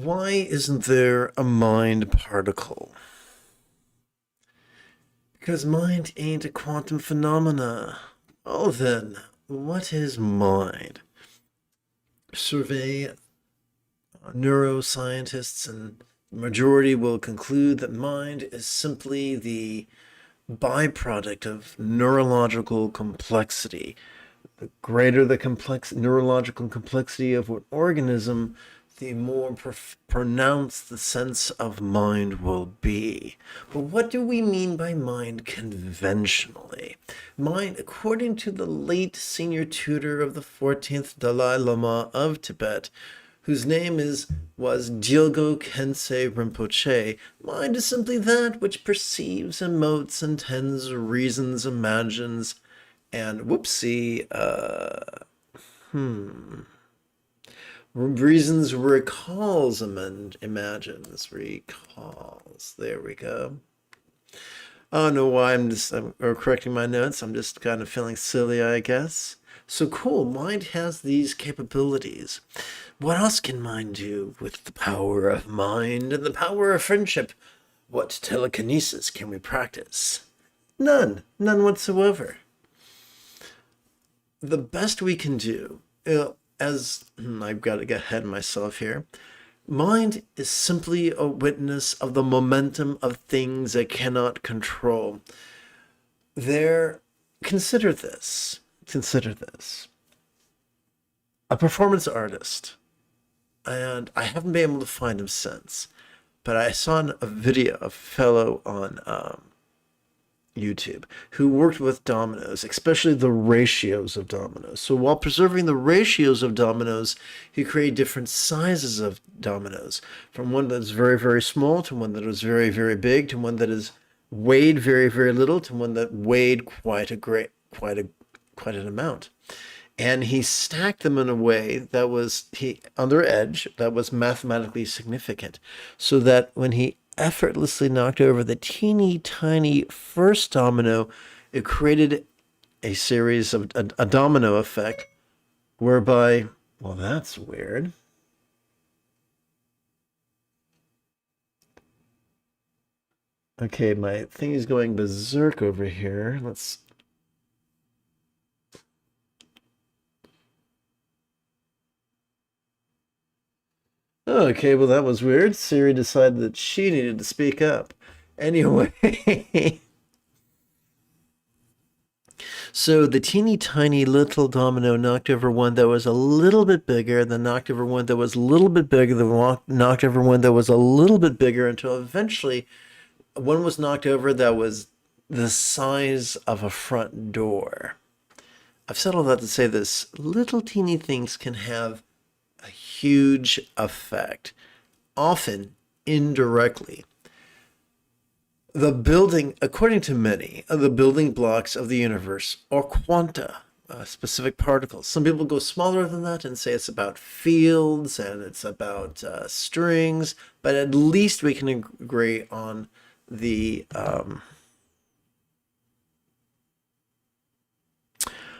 Why isn't there a mind particle? Because mind ain't a quantum phenomena. Oh then, what is mind? Survey neuroscientists and the majority will conclude that mind is simply the byproduct of neurological complexity. The greater the neurological complexity of an organism, the more pronounced the sense of mind will be. But what do we mean by mind conventionally? Mind, according to the late senior tutor of the 14th Dalai Lama of Tibet, whose name was Dilgo Khyentse Rinpoche, mind is simply that which perceives, emotes, intends, reasons, imagines, and reasons, recalls, imagines, recalls. There we go. I don't know why I'm correcting my notes. I'm just kind of feeling silly, I guess. So cool, mind has these capabilities. What else can mind do with the power of mind and the power of friendship? What telekinesis can we practice? None whatsoever. The best we can do, I've got to get ahead of myself here, mind is simply a witness of the momentum of things it cannot control. Consider this. A performance artist, and I haven't been able to find him since, but I saw a video of a fellow on YouTube who worked with dominoes, especially the ratios of dominoes. So while preserving the ratios of dominoes, he created different sizes of dominoes, from one that's very, very small to one that was very, very big to one that is weighed very, very little to one that weighed quite an amount. And he stacked them in a way that was on their edge that was mathematically significant, so that when he effortlessly knocked over the teeny tiny first domino, it created a series of a domino effect whereby, well, that's weird. Okay, my thing is going berserk over here. Okay, well, that was weird. Siri decided that she needed to speak up. Anyway. So the teeny tiny little domino knocked over one that was a little bit bigger, then knocked over one that was a little bit bigger, then knocked over one that was a little bit bigger, until eventually one was knocked over that was the size of a front door. I've said all that to say this. Little teeny things can have a huge effect, often indirectly. The building, according to many, the building blocks of the universe are quanta, specific particles. Some people go smaller than that and say it's about fields and it's about strings, but at least we can agree on the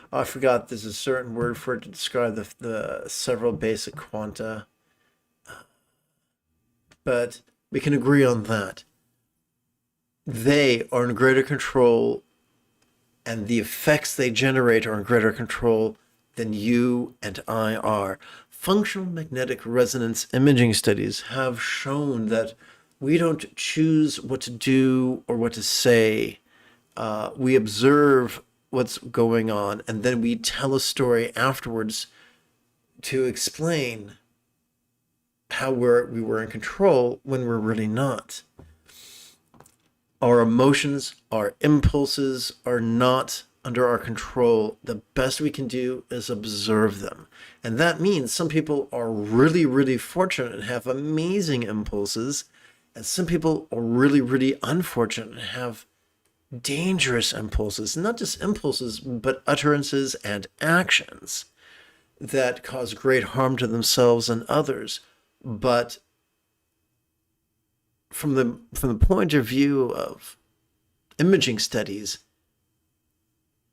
I forgot there's a certain word for it to describe the several basic quanta, but we can agree on that. They are in greater control, and the effects they generate are in greater control than you and I are. Functional magnetic resonance imaging studies have shown that we don't choose what to do or what to say. We observe what's going on, and then we tell a story afterwards to explain how we were in control when we're really not. Our emotions, our impulses are not under our control. The best we can do is observe them. And that means some people are really, really fortunate and have amazing impulses, and some people are really, really unfortunate and have dangerous impulses. Not just impulses, but utterances and actions that cause great harm to themselves and others. But from the point of view of imaging studies,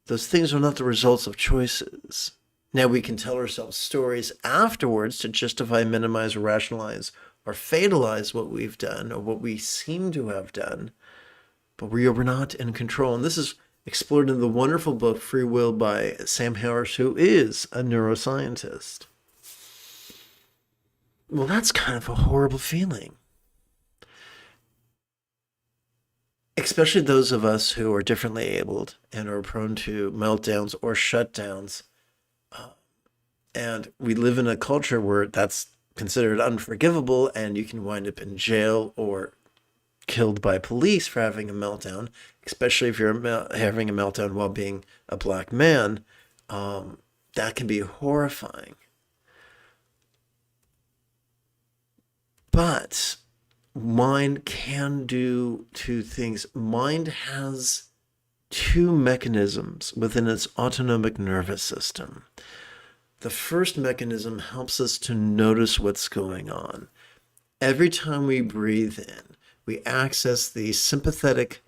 those things are not the results of choices. Now we can tell ourselves stories afterwards to justify, minimize, or rationalize or fatalize what we've done or what we seem to have done, but we are not in control. And this is explored in the wonderful book Free Will by Sam Harris, who is a neuroscientist. Well, that's kind of a horrible feeling. Especially those of us who are differently abled and are prone to meltdowns or shutdowns. And we live in a culture where that's considered unforgivable, and you can wind up in jail or killed by police for having a meltdown, especially if you're having a meltdown while being a black man. That can be horrifying. But mind can do two things. Mind has two mechanisms within its autonomic nervous system. The first mechanism helps us to notice what's going on. Every time we breathe in, we access the sympathetic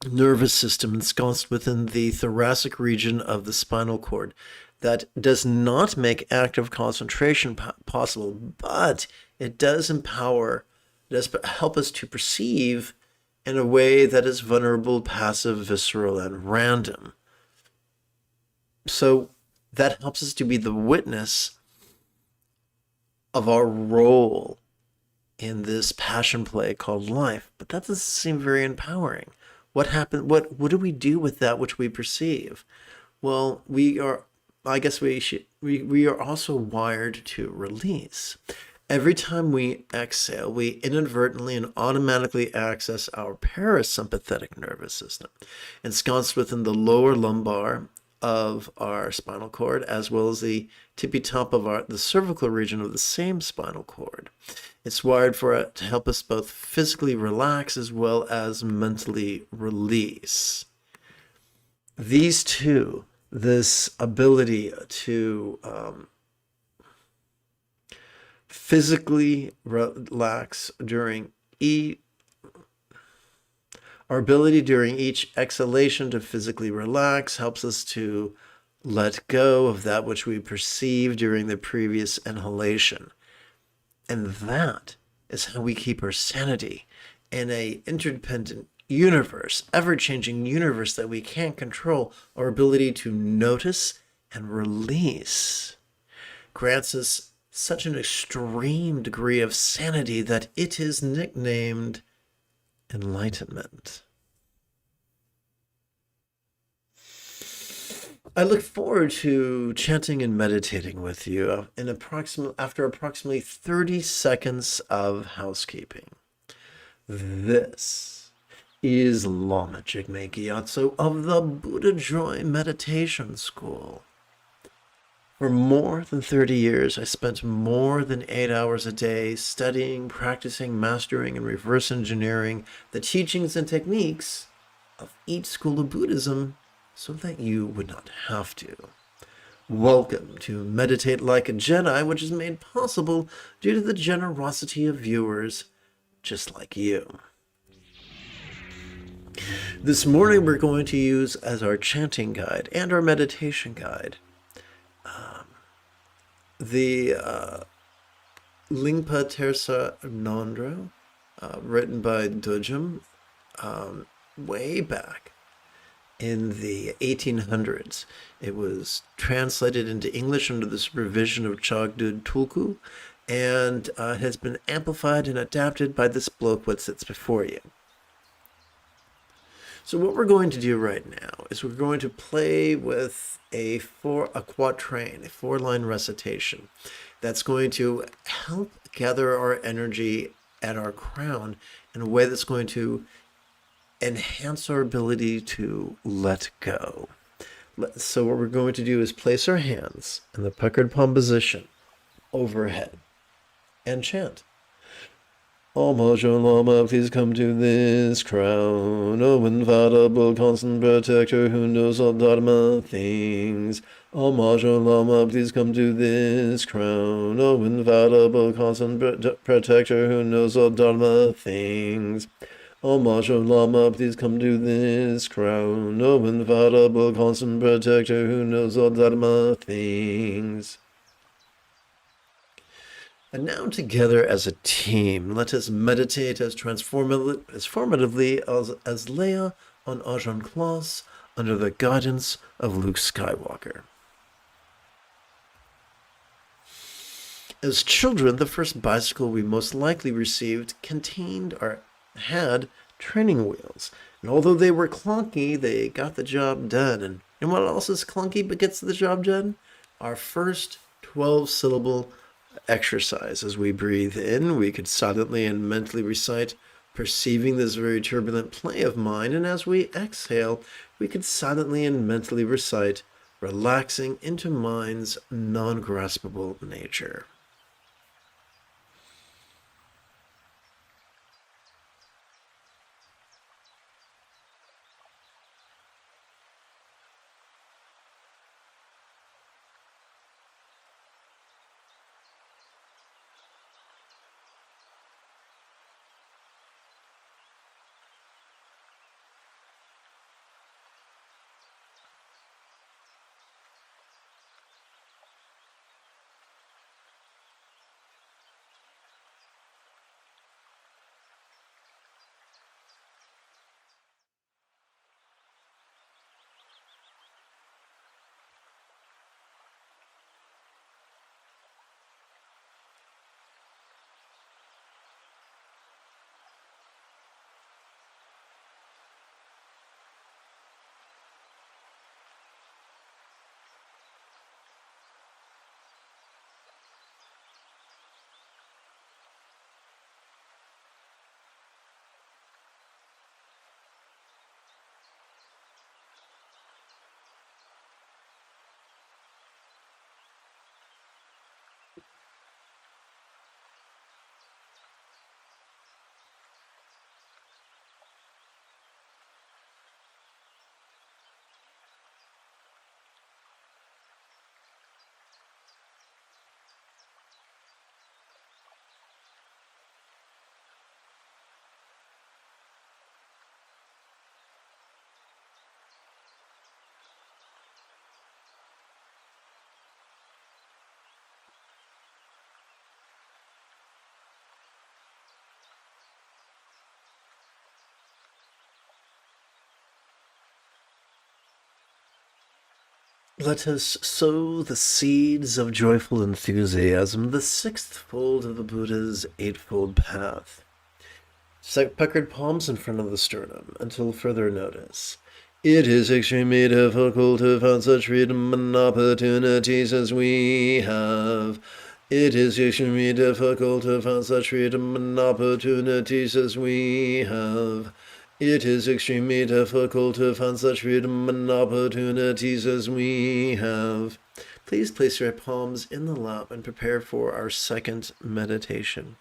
nervous system ensconced within the thoracic region of the spinal cord. That does not make active concentration possible, but it does help us to perceive in a way that is vulnerable, passive, visceral, and random. So that helps us to be the witness of our role in this passion play called life. But that doesn't seem very empowering. What happened? What do we do with that which we perceive? Well, we are also wired to release. Every time we exhale, we inadvertently and automatically access our parasympathetic nervous system, ensconced within the lower lumbar of our spinal cord, as well as the tippy top of the cervical region of the same spinal cord. It's wired for it to help us both physically relax as well as mentally release. These two, this ability to physically relax our ability during each exhalation to physically relax helps us to let go of that which we perceived during the previous inhalation. And that is how we keep our sanity in an interdependent universe, ever-changing universe that we can't control. Our ability to notice and release grants us such an extreme degree of sanity that it is nicknamed enlightenment. I look forward to chanting and meditating with you after approximately 30 seconds of housekeeping. This is Lama Jigme Gyatso of the Buddha Joy Meditation School. For more than 30 years, I spent more than 8 hours a day studying, practicing, mastering, and reverse engineering the teachings and techniques of each school of Buddhism so that you would not have to. Welcome to Meditate Like a Jedi, which is made possible due to the generosity of viewers just like you. This morning we're going to use as our chanting guide and our meditation guide the Lingpa Tersa Nondro, written by Dojim way back in the 1800s. It was translated into English under the supervision of Chagdud Tulku and has been amplified and adapted by this bloke what sits before you. So what we're going to do right now is we're going to play with a quatrain, a 4-line recitation that's going to help gather our energy at our crown in a way that's going to enhance our ability to let go. So what we're going to do is place our hands in the puckered palm position overhead and chant. O Majo Lama, please come to this crown. O infallible, constant protector who knows all Dharma things. O Majo Lama, please come to this crown. O infallible, constant protector who knows all Dharma things. O Majo Lama, please come to this crown. O infallible, constant protector who knows all Dharma things. And now together as a team, let us meditate as transformatively as Leia on Ajahn Kloss under the guidance of Luke Skywalker. As children, the first bicycle we most likely received contained or had training wheels. And although they were clunky, they got the job done. And what else is clunky but gets the job done? Our first 12-syllable exercise. As we breathe in, we could silently and mentally recite, perceiving this very turbulent play of mind. And as we exhale, we could silently and mentally recite, relaxing into mind's non-graspable nature. Let us sow the seeds of joyful enthusiasm, the sixth fold of the Buddha's eightfold path. Set puckered palms in front of the sternum until further notice. It is extremely difficult to find such freedom and opportunities as we have. It is extremely difficult to find such freedom and opportunities as we have. It is extremely difficult to find such freedom and opportunities as we have. Please place your palms in the lap and prepare for our second meditation,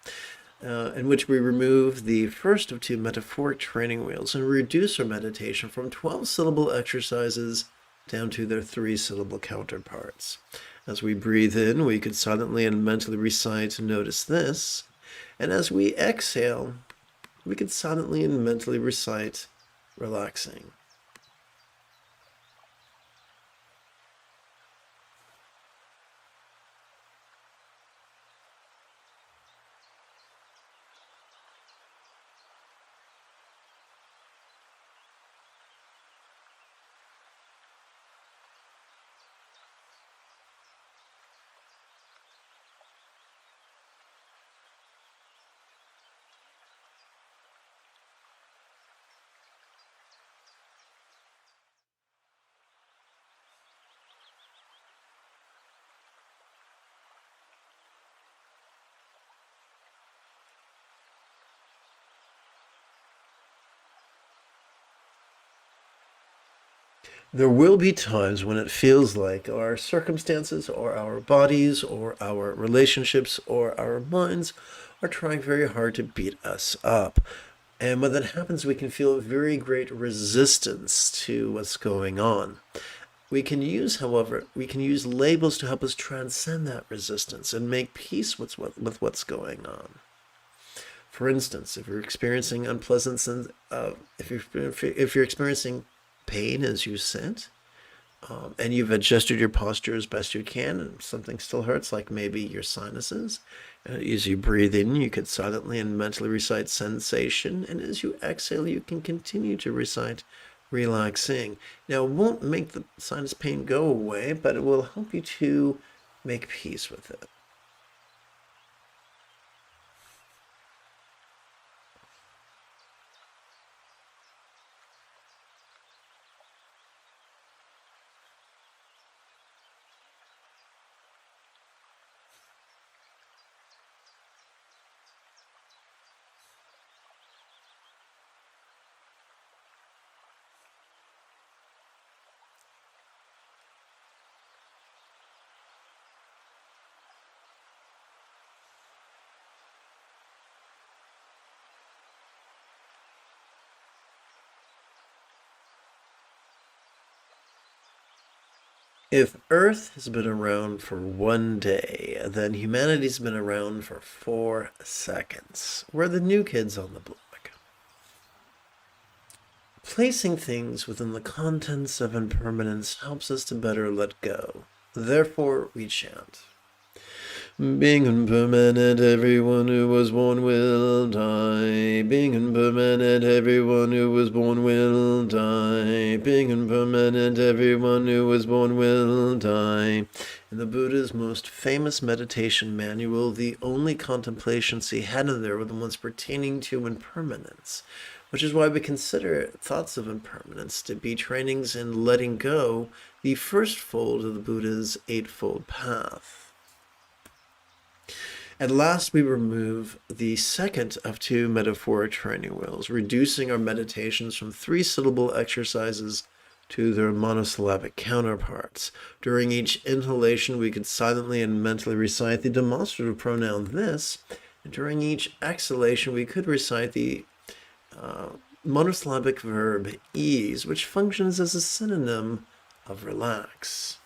in which we remove the first of two metaphoric training wheels and reduce our meditation from 12-syllable exercises down to their 3-syllable counterparts. As we breathe in, we could silently and mentally recite, notice this. And as we exhale, we could silently and mentally recite, relaxing. There will be times when it feels like our circumstances or our bodies or our relationships or our minds are trying very hard to beat us up. And when that happens, we can feel very great resistance to what's going on. However, we can use labels to help us transcend that resistance and make peace with what's going on. For instance, if you're experiencing if you're experiencing pain as you sit, and you've adjusted your posture as best you can, and something still hurts, like maybe your sinuses, as you breathe in, you could silently and mentally recite sensation, and as you exhale, you can continue to recite relaxing. Now, it won't make the sinus pain go away, but it will help you to make peace with it. If Earth has been around for 1 day, then humanity's been around for 4 seconds. We're the new kids on the block. Placing things within the contents of impermanence helps us to better let go. Therefore, we chant. Being impermanent, everyone who was born will die. Being impermanent, everyone who was born will die. Being impermanent, everyone who was born will die. In the Buddha's most famous meditation manual, the only contemplations he had in there were the ones pertaining to impermanence, which is why we consider thoughts of impermanence to be trainings in letting go, the first fold of the Buddha's Eightfold Path. At last, we remove the second of two metaphoric training wheels, reducing our meditations from three-syllable exercises to their monosyllabic counterparts. During each inhalation, we could silently and mentally recite the demonstrative pronoun this, and during each exhalation, we could recite the monosyllabic verb ease, which functions as a synonym of relax.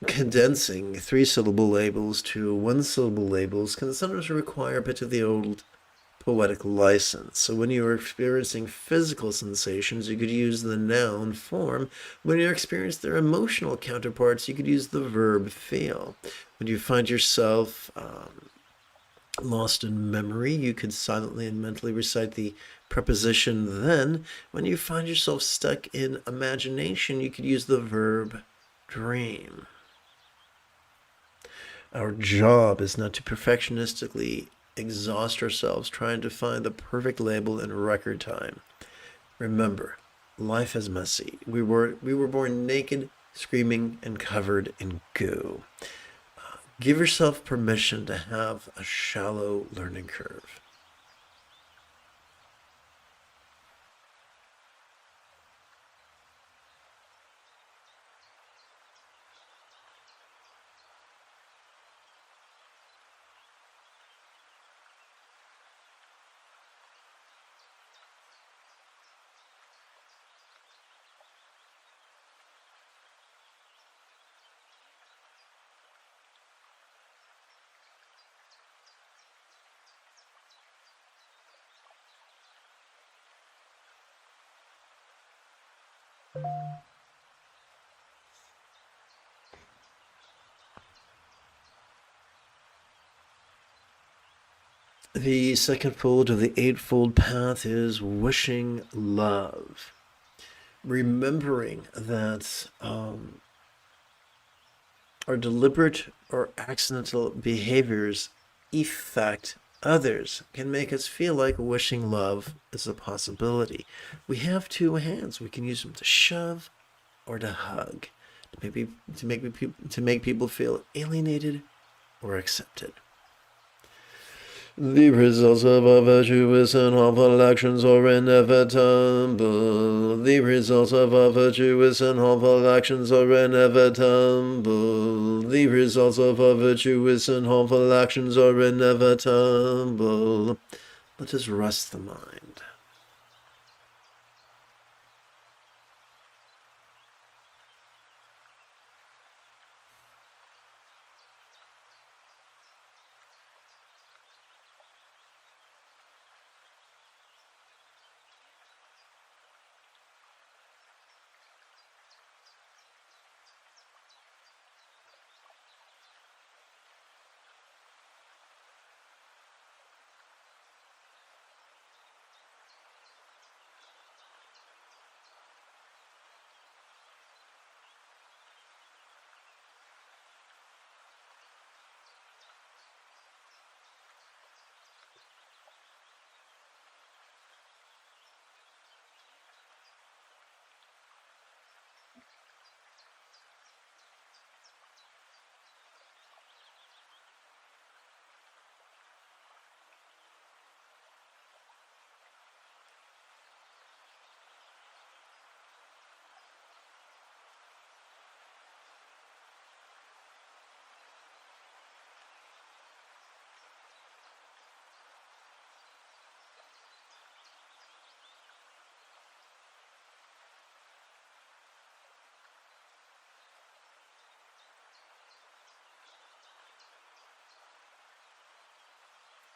Condensing three-syllable labels to one-syllable labels can sometimes require a bit of the old poetic license. So when you're experiencing physical sensations, you could use the noun form. When you experience their emotional counterparts, you could use the verb feel. When you find yourself lost in memory, you could silently and mentally recite the preposition then. When you find yourself stuck in imagination, you could use the verb dream. Our job is not to perfectionistically exhaust ourselves trying to find the perfect label in record time. Remember, life is messy. We were born naked, screaming, and covered in goo. Give yourself permission to have a shallow learning curve. The second fold of the Eightfold Path is wishing love. Remembering that our deliberate or accidental behaviors affect others can make us feel like wishing love is a possibility. We have two hands. We can use them to shove or to hug, to make people feel alienated or accepted. The results of our virtuous and harmful actions are inevitable. The results of our virtuous and harmful actions are inevitable. The results of our virtuous and harmful actions are inevitable. Let us rest the mind.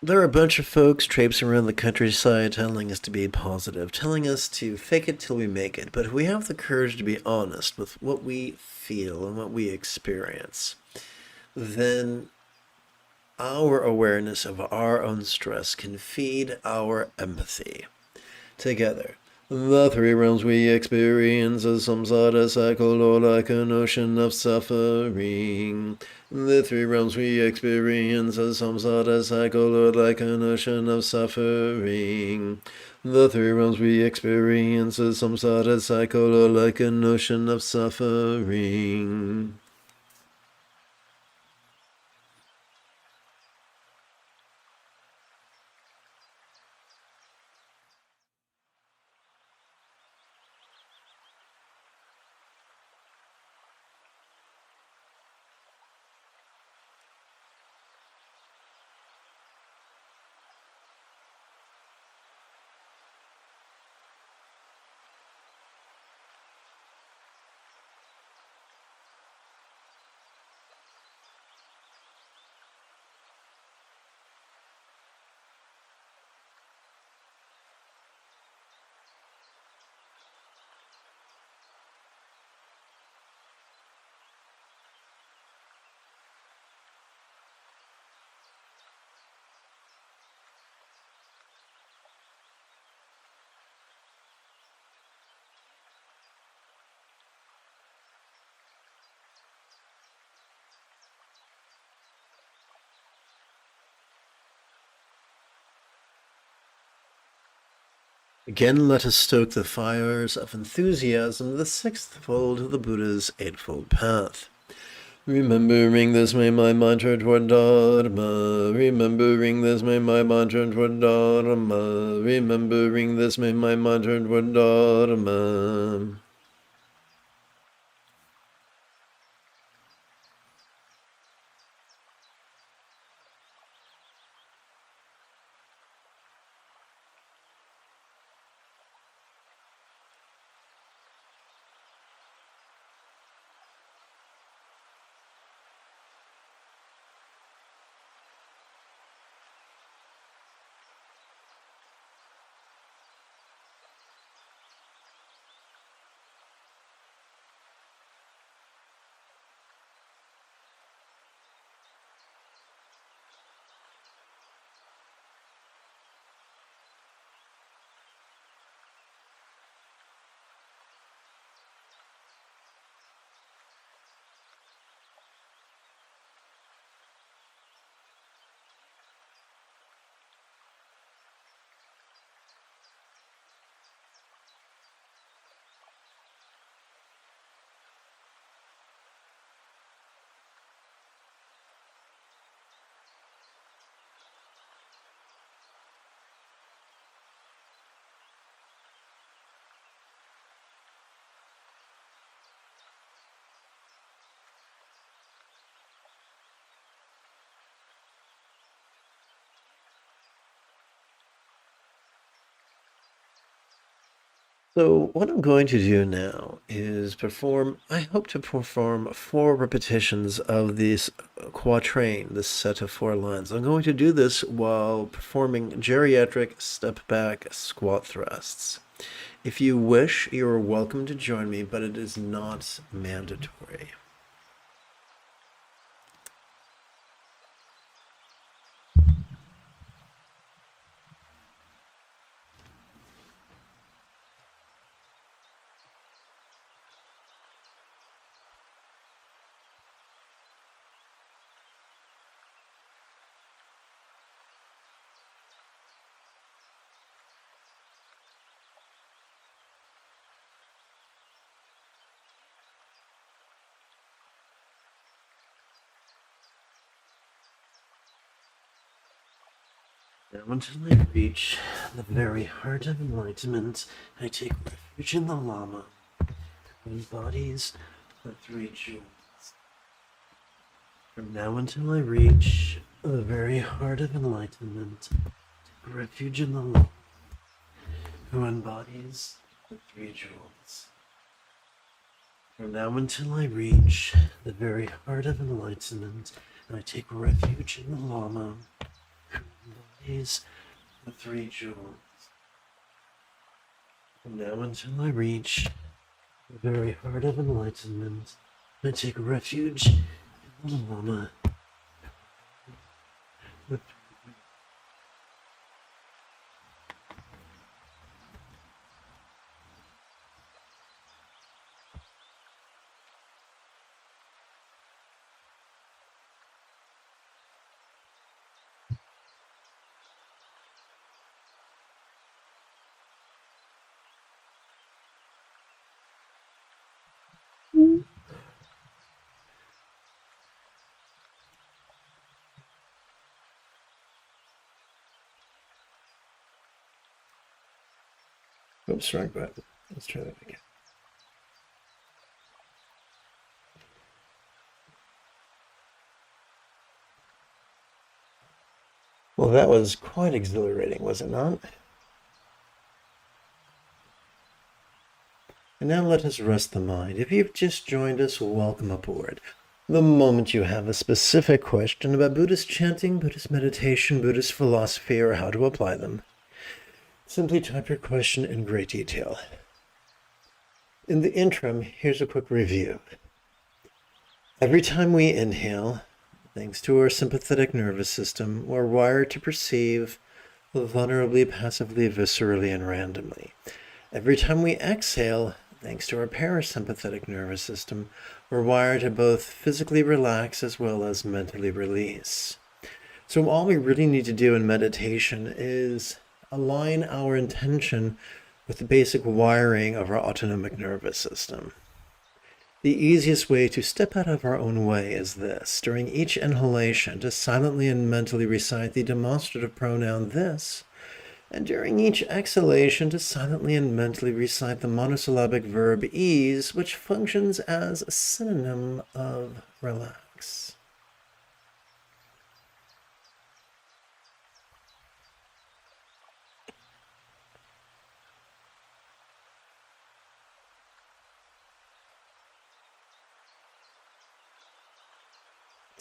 There are a bunch of folks traipsing around the countryside telling us to be positive, telling us to fake it till we make it. But if we have the courage to be honest with what we feel and what we experience, then our awareness of our own stress can feed our empathy. Together, the three realms we experience as some sort of cycle or like an ocean of suffering. The three realms we experience as some sort of cycle or like an ocean of suffering. The three realms we experience as some sort of cycle or like an ocean of suffering. Again, let us stoke the fires of enthusiasm, the sixth fold of the Buddha's Eightfold Path. Remembering this, may my mind turn toward Dharma. Remembering this, may my mind turn toward Dharma. Remembering this, may my mind turn toward Dharma. So what I'm going to do now is I hope to perform 4 repetitions of this quatrain, this set of 4 lines. I'm going to do this while performing geriatric step back squat thrusts. If you wish, you're welcome to join me, but it is not mandatory. Now until I reach the very heart of enlightenment, I take refuge in the Lama, who embodies the 3 jewels. From now until I reach the very heart of enlightenment, take refuge in the Lama, who embodies the 3 jewels. From now until I reach the very heart of enlightenment, I take refuge in the Lama, who embodies the 3 jewels. From now until I reach the very heart of enlightenment, I take refuge in the Lama. Oops, wrong button. Let's try that again. Well, that was quite exhilarating, was it not? And now let us rest the mind. If you've just joined us, welcome aboard. The moment you have a specific question about Buddhist chanting, Buddhist meditation, Buddhist philosophy, or how to apply them, simply type your question in great detail. In the interim, here's a quick review. Every time we inhale, thanks to our sympathetic nervous system, we're wired to perceive vulnerably, passively, viscerally, and randomly. Every time we exhale, thanks to our parasympathetic nervous system, we're wired to both physically relax as well as mentally release. So all we really need to do in meditation is align our intention with the basic wiring of our autonomic nervous system. The easiest way to step out of our own way is this: during each inhalation, to silently and mentally recite the demonstrative pronoun this, and during each exhalation, to silently and mentally recite the monosyllabic verb ease, which functions as a synonym of relax.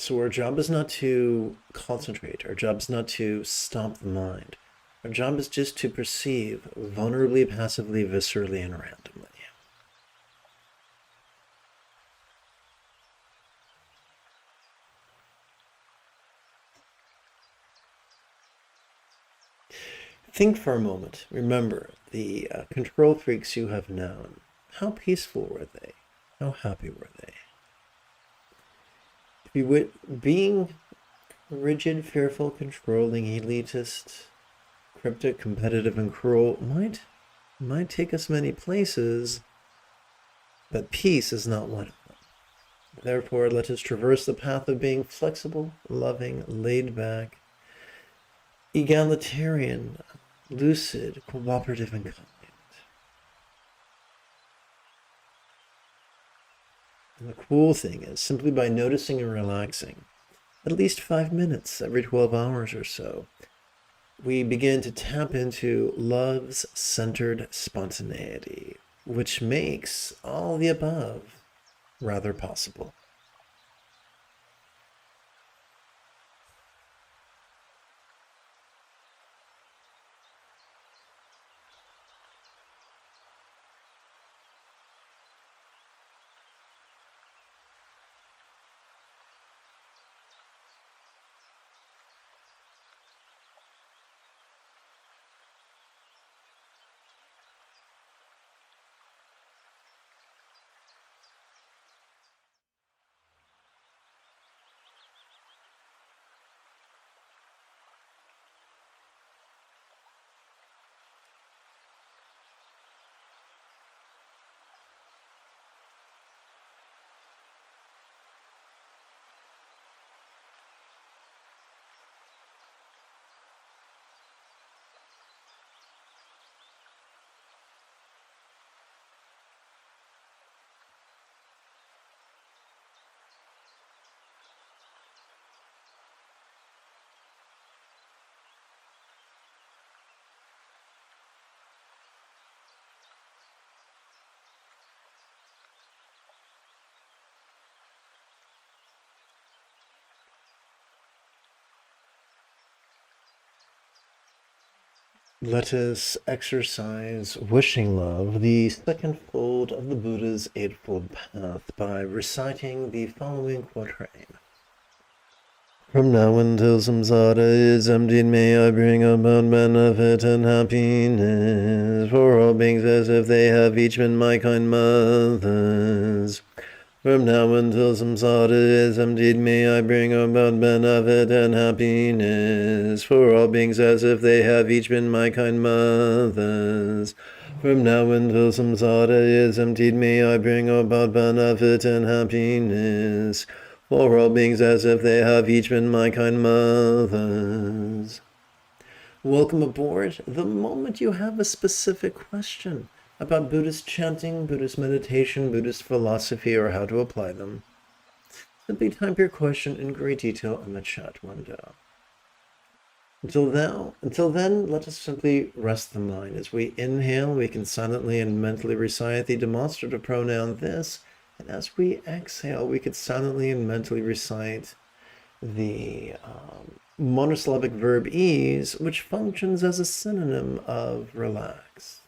So our job is not to concentrate. Our job is not to stop the mind. Our job is just to perceive vulnerably, passively, viscerally, and randomly. Think for a moment. Remember the control freaks you have known. How peaceful were they? How happy were they? Being rigid, fearful, controlling, elitist, cryptic, competitive, and cruel might take us many places, but peace is not one of them. Therefore, let us traverse the path of being flexible, loving, laid back, egalitarian, lucid, cooperative, and kind. And the cool thing is, simply by noticing and relaxing, at least 5 minutes every 12 hours or so, we begin to tap into love's centered spontaneity, which makes all the above rather possible. Let us exercise wishing love, the second fold of the Buddha's Eightfold Path, by reciting the following quatrain. From now until samsara is emptied, may I bring about benefit and happiness for all beings as if they have each been my kind mothers. From now until samsara is emptied, may I bring about benefit and happiness for all beings as if they have each been my kind mothers. From now until samsara is emptied, may I bring about benefit and happiness for all beings as if they have each been my kind mothers. Welcome aboard. The moment you have a specific question about Buddhist chanting, Buddhist meditation, Buddhist philosophy, or how to apply them, simply type your question in great detail in the chat window. Until then, let us simply rest the mind. As we inhale, we can silently and mentally recite the demonstrative pronoun this, and as we exhale, we could silently and mentally recite the monosyllabic verb ease, which functions as a synonym of relax.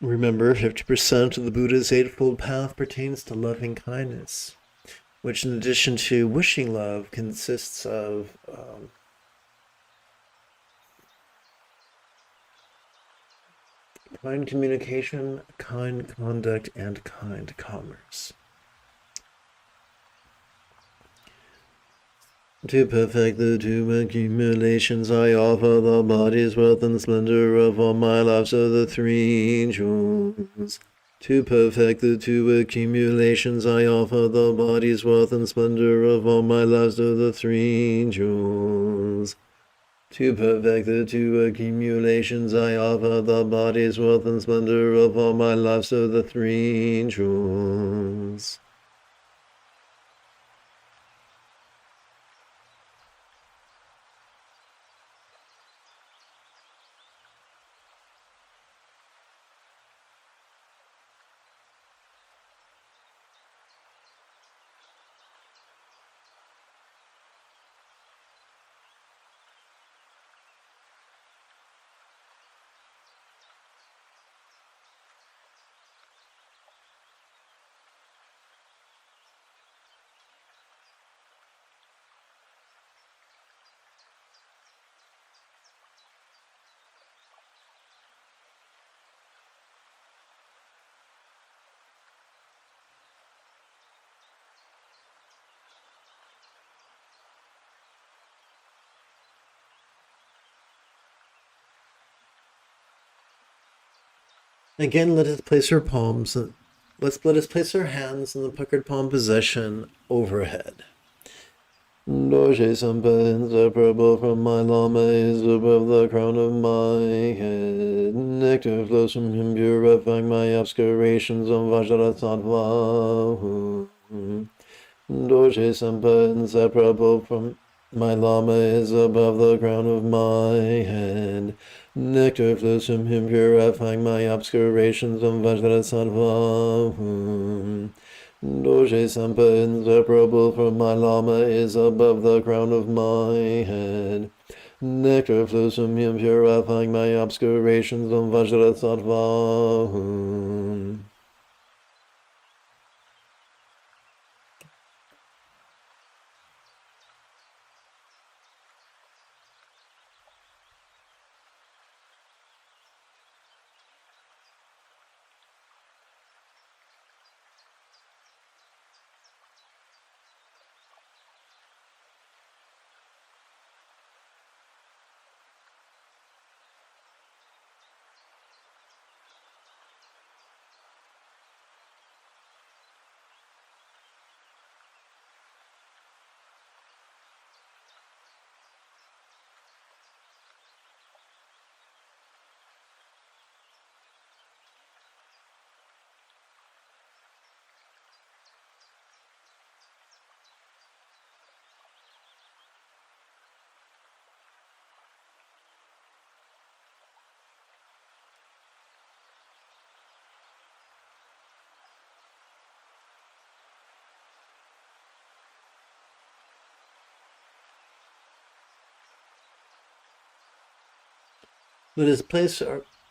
Remember, 50% of the Buddha's Eightfold Path pertains to loving kindness, which, in addition to wishing love, consists of kind communication, kind conduct, and kind commerce. To perfect the two accumulations, I offer the body's wealth and splendor of all my lives of the three jewels. To perfect the two accumulations, I offer the body's wealth and splendor of all my lives of the three jewels. To perfect the two accumulations, I offer the body's wealth and splendor of all my life, so the three jewels. Again, let us place our palms. Let us place our hands in the puckered palm position overhead. Dorshe Sampa, inseparable from my Lama, is above the crown of my head. Nectar flows from him, purifying my obscurations on Vajrasattva. Dorshe Sampa, inseparable from my Lama, is above the crown of my head. Nectar flows from him, purifying my obscurations on Vajrasattva. Doge Sampa, inseparable from my Lama, is above the crown of my head. Nectar flows from him, purifying my obscurations on Vajrasattva. Let us place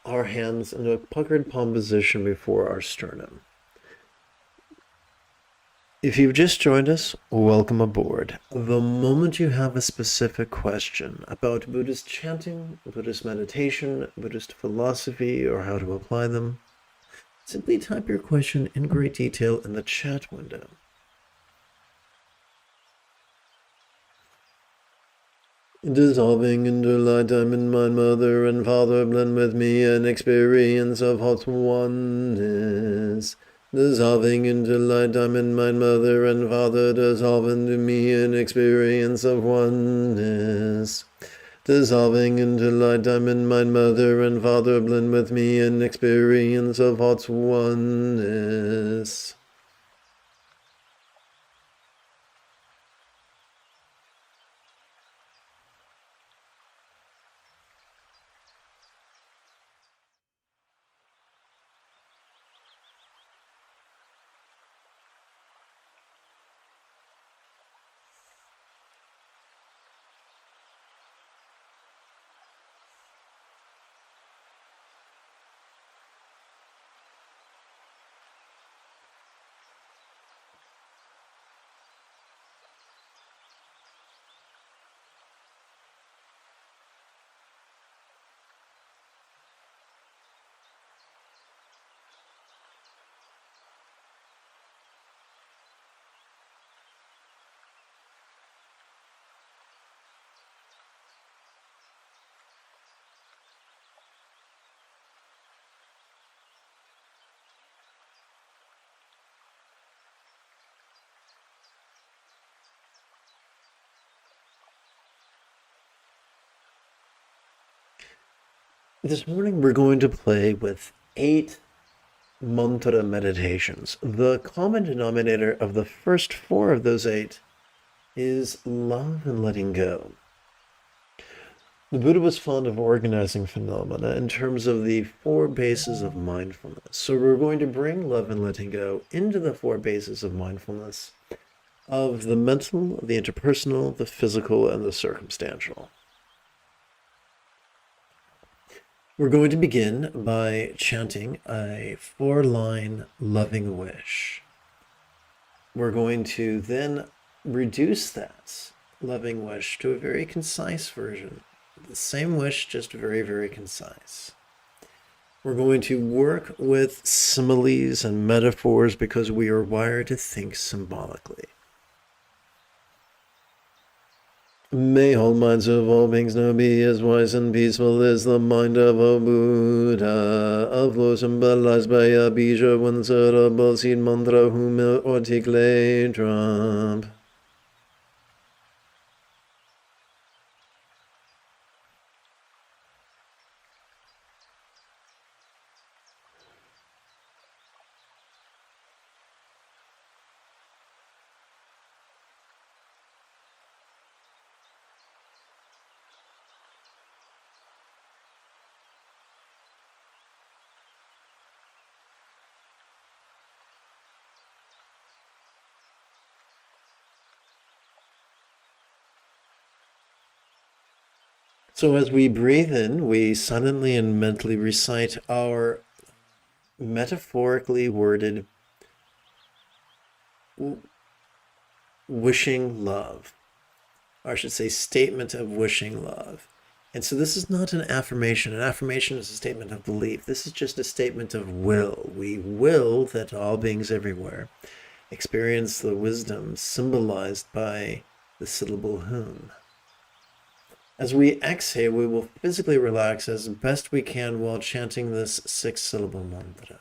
our hands in a puckered palm position before our sternum. If you've just joined us, welcome aboard. The moment you have a specific question about Buddhist chanting, Buddhist meditation, Buddhist philosophy, or how to apply them, simply type your question in great detail in the chat window. Dissolving into light, diamond, mind, mother and father, blend with me an experience of hot oneness. Dissolving into light, diamond, mind, mother and father, dissolve into me an experience of oneness. Dissolving into light, diamond, mind, mother and father, blend with me an experience of hot oneness. This morning we're going to play with 8 mantra meditations. The common denominator of the first 4 of those 8 is love and letting go. The Buddha was fond of organizing phenomena in terms of the 4 bases of mindfulness. So we're going to bring love and letting go into the 4 bases of mindfulness of the mental, the interpersonal, the physical, and the circumstantial. We're going to begin by chanting a 4-line loving wish. We're going to then reduce that loving wish to a very concise version. The same wish, just very, very concise. We're going to work with similes and metaphors because we are wired to think symbolically. May all minds of all beings now be as wise and peaceful as the mind of a Buddha, of those symbolized by a bija one seed mantra whom articulate trump. So as we breathe in, we silently and mentally recite our metaphorically worded wishing love, or I should say statement of wishing love. And so this is not an affirmation. An affirmation is a statement of belief. This is just a statement of will. We will that all beings everywhere experience the wisdom symbolized by the syllable whom. As we exhale, we will physically relax as best we can while chanting this 6-syllable mantra.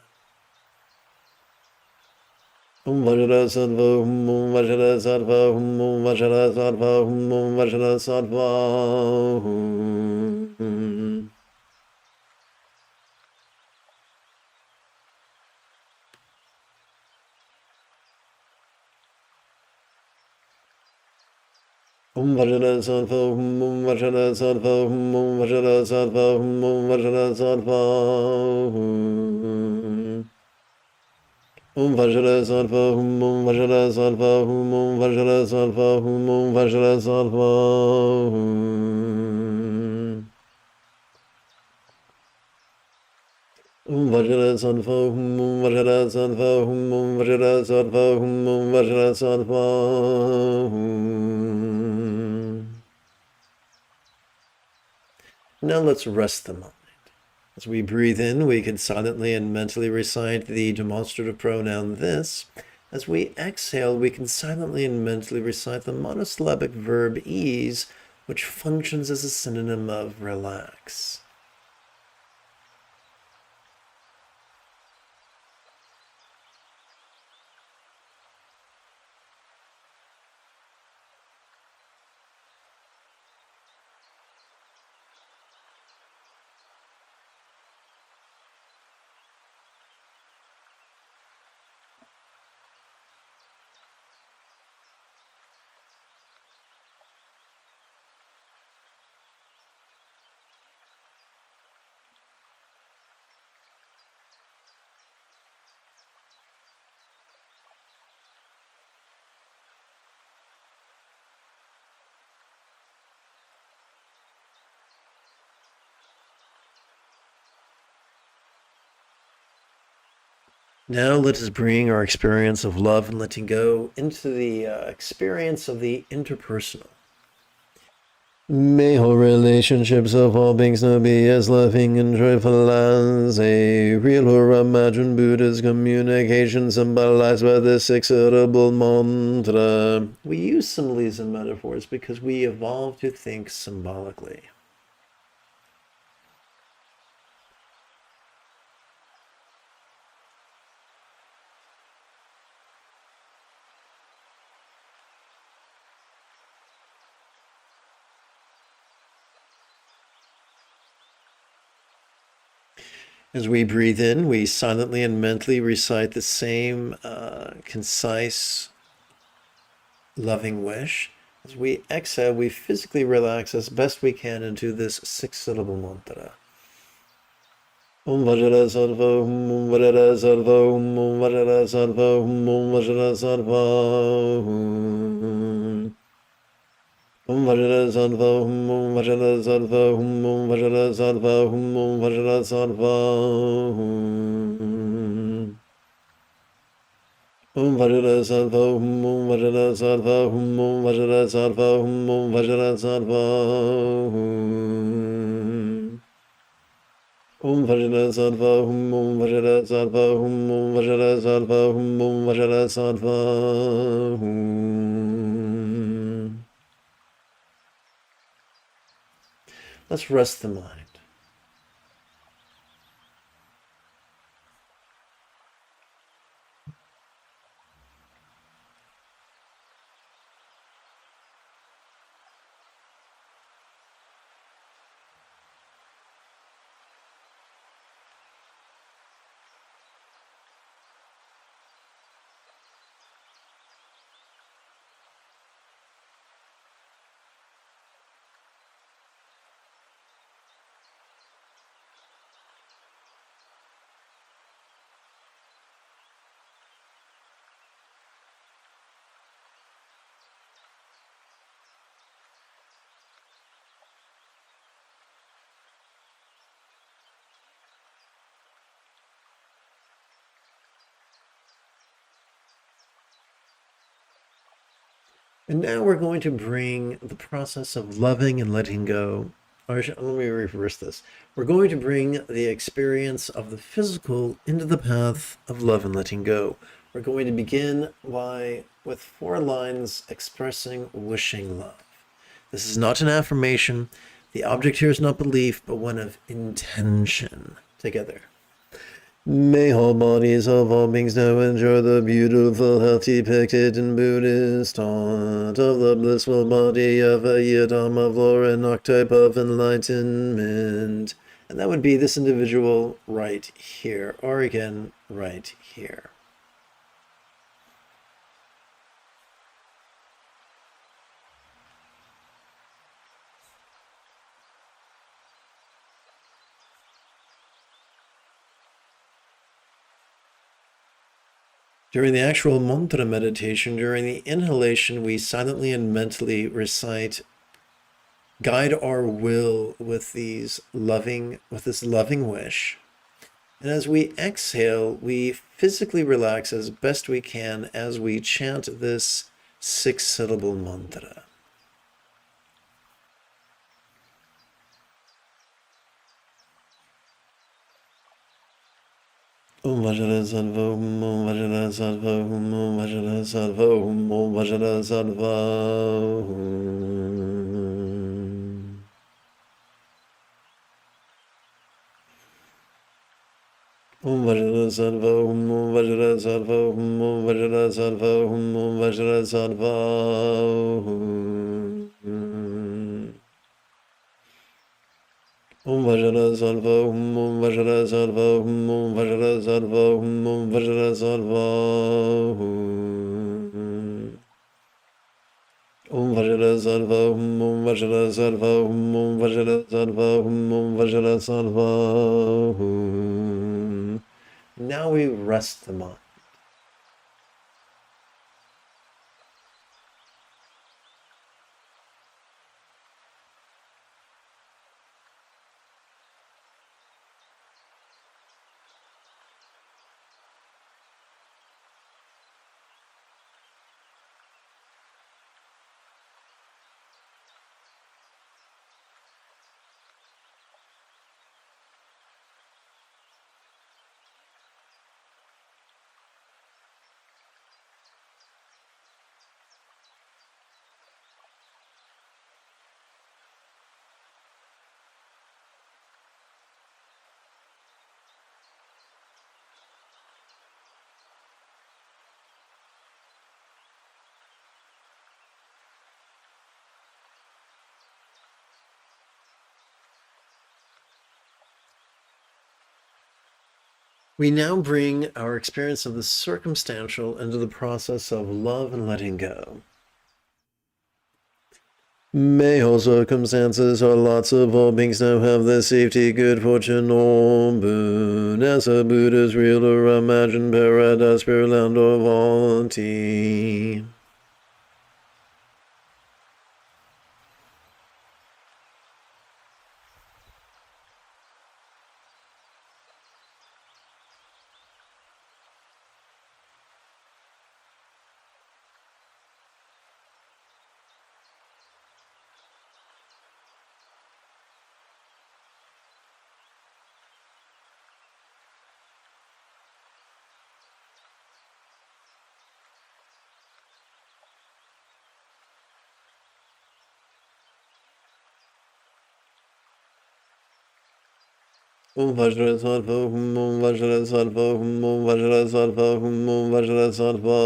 Om Vajra Sattva Hum Om Vajra Sattva Hum Om Vajra Sattva Hum Om Vajra Sattva Hum. Om Vajra Sattva Hum Om Vajra Sattva Hum Om Vajra Sattva Hum Om Vajra Sattva Hum. Om Vajra Sattva Hum Om Vajra Sattva Hum Om Vajra Sattva Hum Om Vajra Sattva Hum. Om Vajra Sattva Hum Om Vajra Sattva Hum Om Vajra Sattva Hum Om Vajra Sattva Hum. Now let's rest the mind. As we breathe in, we can silently and mentally recite the demonstrative pronoun this. As we exhale, we can silently and mentally recite the monosyllabic verb ease, which functions as a synonym of relax. Now let us bring our experience of love and letting go into the experience of the interpersonal. May all relationships of all beings now be as loving and joyful as a real or imagined Buddha's communication symbolized by the 6-syllable mantra. We use similes and metaphors because we evolved to think symbolically. As we breathe in, we silently and mentally recite the same concise, loving wish. As we exhale, we physically relax as best we can into this six-syllable mantra. Om Vajra Sarva, Om Vajra Sarva, Om Vajra Sarva, Om Vajra Sarva. Om Vajra Sarva, Om Vajra Sarva, Om Vajra Sarva, Om Vajra Sarva. Om Vajra Sarva, Om Vajra Sarva, Om Vajra Sarva, Om Vajra Sarva. Om Vajra Sarva, Om Vajra Sarva, Om Vajra Sarva, Om Vajra Sarva. Let's rest the mind. And now we're going to bring the process of loving and letting go. Let me reverse this. We're going to bring the experience of the physical into the path of love and letting go. We're going to begin with 4 lines expressing wishing love. This is not an affirmation. The object here is not belief, but one of intention. Together. May all bodies of all beings now enjoy the beautiful health depicted in Buddhist thought of the blissful body of a yidam of lore and archetype of enlightenment. And that would be this individual right here, or again, right here. During the actual mantra meditation, during the inhalation, we silently and mentally recite, guide our will with this loving wish. And as we exhale, we physically relax as best we can as we chant this 6-syllable mantra. Om Vajra Sarva, Om Vajra Sarva, Om Vajra Sarva, Om Vajra Sarva. Om Vajra Sarva, Om Vajra Sarva, Om Vajra Sarva, Om Vajra Sarva. Om Vajra Sarva, Om Vajra Sarva, Om Vajra Sarva, Om Vajra Sarva. Om Vajra Sarva, Om Vajra Sarva, Om Vajra Sarva, Om Vajra Sarva. Now we rest the mind. We now bring our experience of the circumstantial into the process of love and letting go. May all circumstances or lots of all beings now have their safety, good fortune, or boon. As a Buddha's real or imagined paradise, spirit land, or vaunty. Om Vajra Sattva, Om Vajra Sattva, Om Vajra Sattva, Om Vajra Sattva.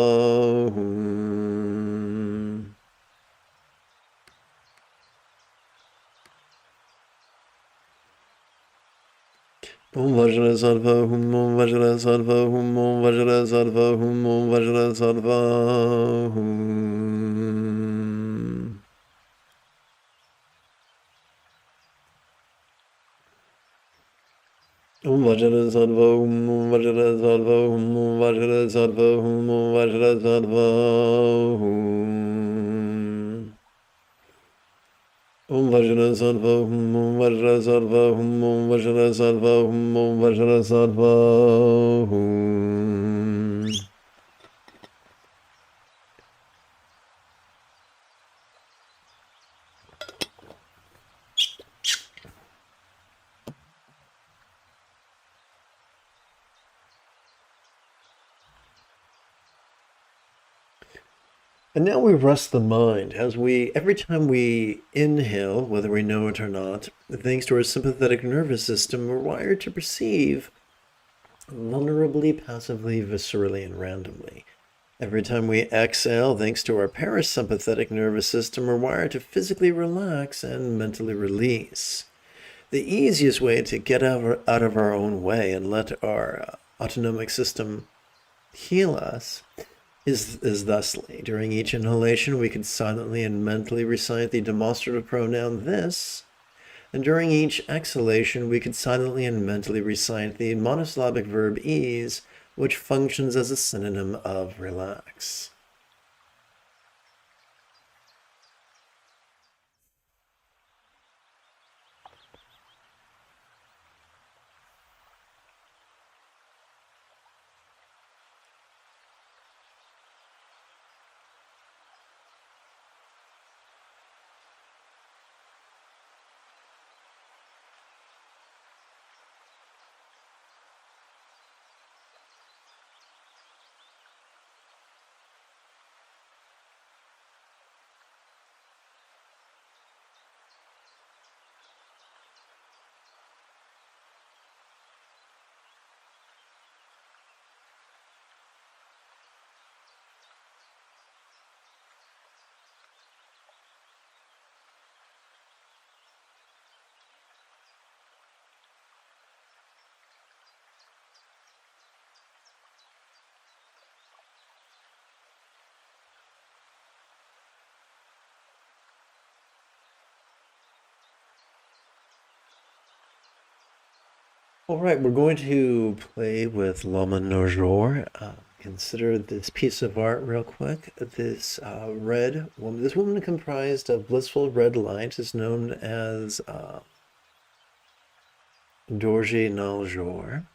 Om Vajra Sattva, Om Vajra Sattva, Om Vajra Sattva, Om Vajra Sattva. Om Vajra Sattva, Om Vajra Sattva, Om Vajra Sattva, Om Vajra Sattva. Om Vajra Sattva, Om Vajra Sattva, Om Vajra Sattva, Om Vajra Sattva. And now we rest the mind as every time we inhale, whether we know it or not, thanks to our sympathetic nervous system, we're wired to perceive vulnerably, passively, viscerally, and randomly. Every time we exhale, thanks to our parasympathetic nervous system, we're wired to physically relax and mentally release. The easiest way to get out of our own way and let our autonomic system heal us is thusly. During each inhalation, we could silently and mentally recite the demonstrative pronoun this, and during each exhalation, we could silently and mentally recite the monosyllabic verb ease, which functions as a synonym of relax. All right, we're going to play with Lama Nojor. Consider this piece of art real quick. This red woman, this woman comprised of blissful red light is known as Dorje Naljor.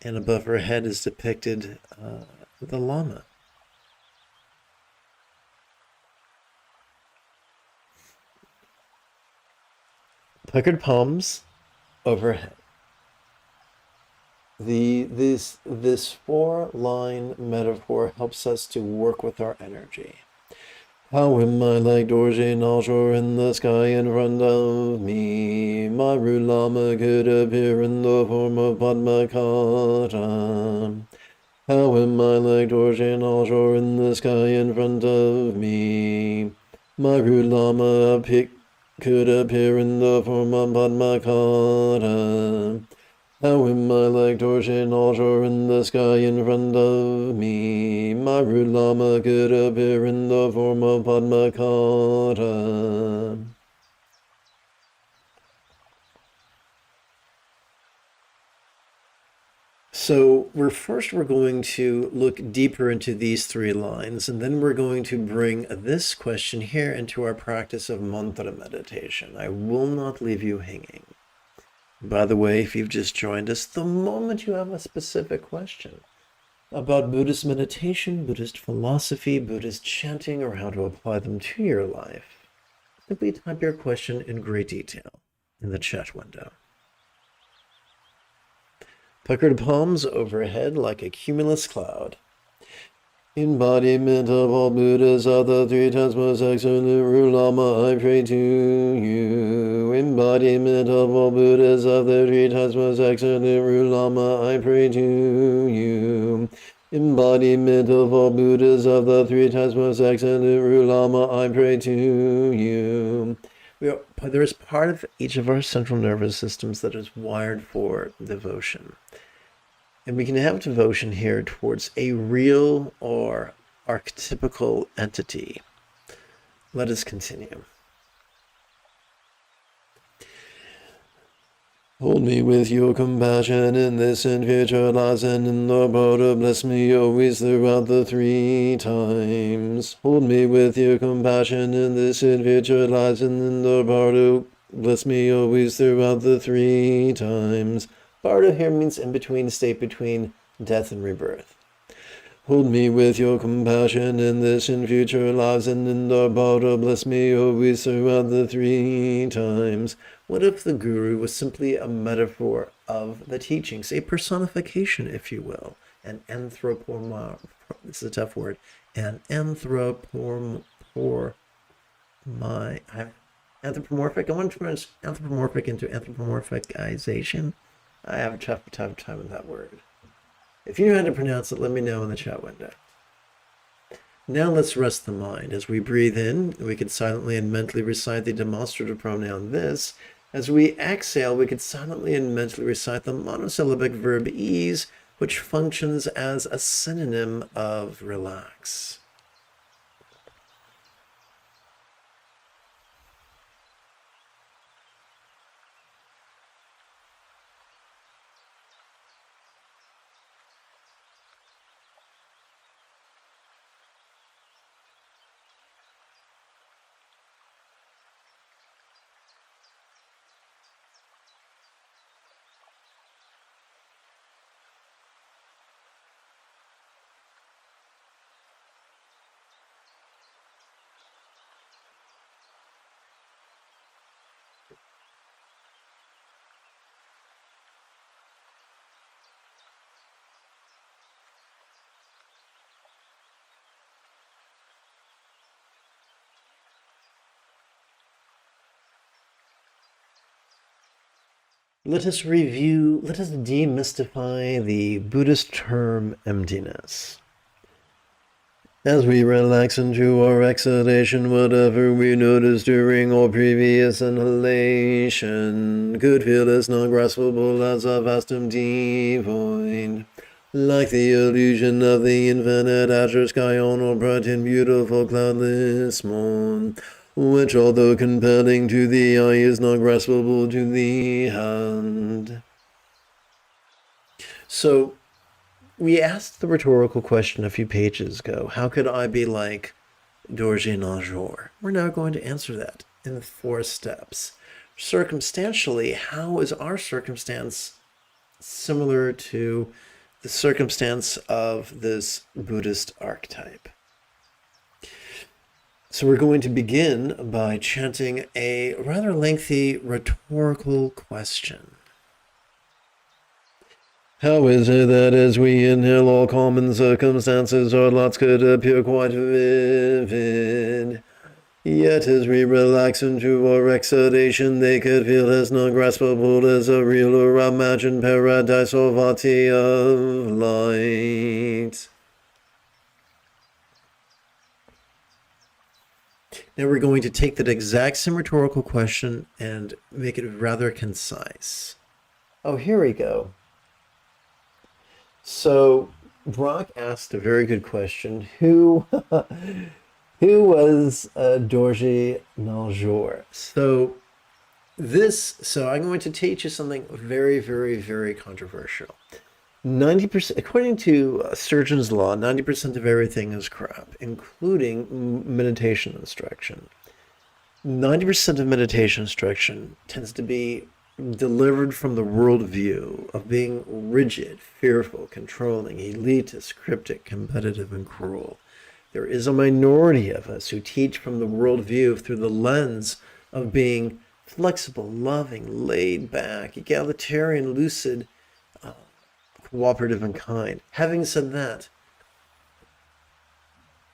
And above her head is depicted the Lama. Puckered palms overhead. This 4-line metaphor helps us to work with our energy. How am I like Dorje Naljor in the sky in front of me? My rude Lama could appear in the form of Padmakara. How am I like Dorje Naljor in the sky in front of me? My rude Lama could appear in the form of Padmakara. How am I like Dorje Nalshore in the sky in front of me? My rude Lama could appear in the form of Padmakara. So we're going to look deeper into these three lines, and then we're going to bring this question here into our practice of mantra meditation. I will not leave you hanging. By the way, if you've just joined us, the moment you have a specific question about Buddhist meditation, Buddhist philosophy, Buddhist chanting, or how to apply them to your life, simply type your question in great detail in the chat window. Puckered palms overhead like a cumulus cloud. Embodiment of all Buddhas of the three times most excellent Lama, I pray to you. Embodiment of all Buddhas of the three times most excellent Lama, I pray to you. Embodiment of all Buddhas of the three times most excellent Lama, I pray to you. There is part of each of our central nervous systems that is wired for devotion. And we can have devotion here towards a real or archetypical entity. Let us continue. Hold me with your compassion in this and future lives, and in the Buddha bless me always throughout the three times. Hold me with your compassion in this and future lives, and in the Buddha bless me always throughout the three times. Bardo here means in between, state between death and rebirth. Hold me with your compassion in this and future lives, and in the Bardo bless me always throughout the three times. What if the guru was simply a metaphor of the teachings, a personification, if you will, an anthropomorphic, this is a tough word, an anthropomorphic, I want to turn anthropomorphic into anthropomorphicization. I have a tough time with that word. If you know how to pronounce it, let me know in the chat window. Now let's rest the mind. As we breathe in, we can silently and mentally recite the demonstrative pronoun this. As we exhale, we can silently and mentally recite the monosyllabic verb ease, which functions as a synonym of relax. Let us demystify the Buddhist term emptiness. As we relax into our exhalation, whatever we notice during our previous inhalation could feel as non-graspable as a vast empty void, like the illusion of the infinite azure sky on a bright and beautiful cloudless morn, which, although compelling to the eye, is not graspable to the hand. So, we asked the rhetorical question a few pages ago, how could I be like Dorje Nalshore? We're now going to answer that in 4 steps. Circumstantially, how is our circumstance similar to the circumstance of this Buddhist archetype? So we're going to begin by chanting a rather lengthy rhetorical question. How is it that as we inhale, all common circumstances or lots could appear quite vivid, yet as we relax into our exhalation, they could feel as non-graspable as a real or imagined paradise or vati of light? Now we're going to take that exact same rhetorical question and make it rather concise. Oh, here we go. So Brock asked a very good question. Who who was Dorje Naljour? So I'm going to teach you something very, very, very controversial. 90%, according to Surgeon's Law, 90% of everything is crap, including meditation instruction. 90% of meditation instruction tends to be delivered from the worldview of being rigid, fearful, controlling, elitist, cryptic, competitive, and cruel. There is a minority of us who teach from the worldview through the lens of being flexible, loving, laid back, egalitarian, lucid, cooperative, and kind. Having said that,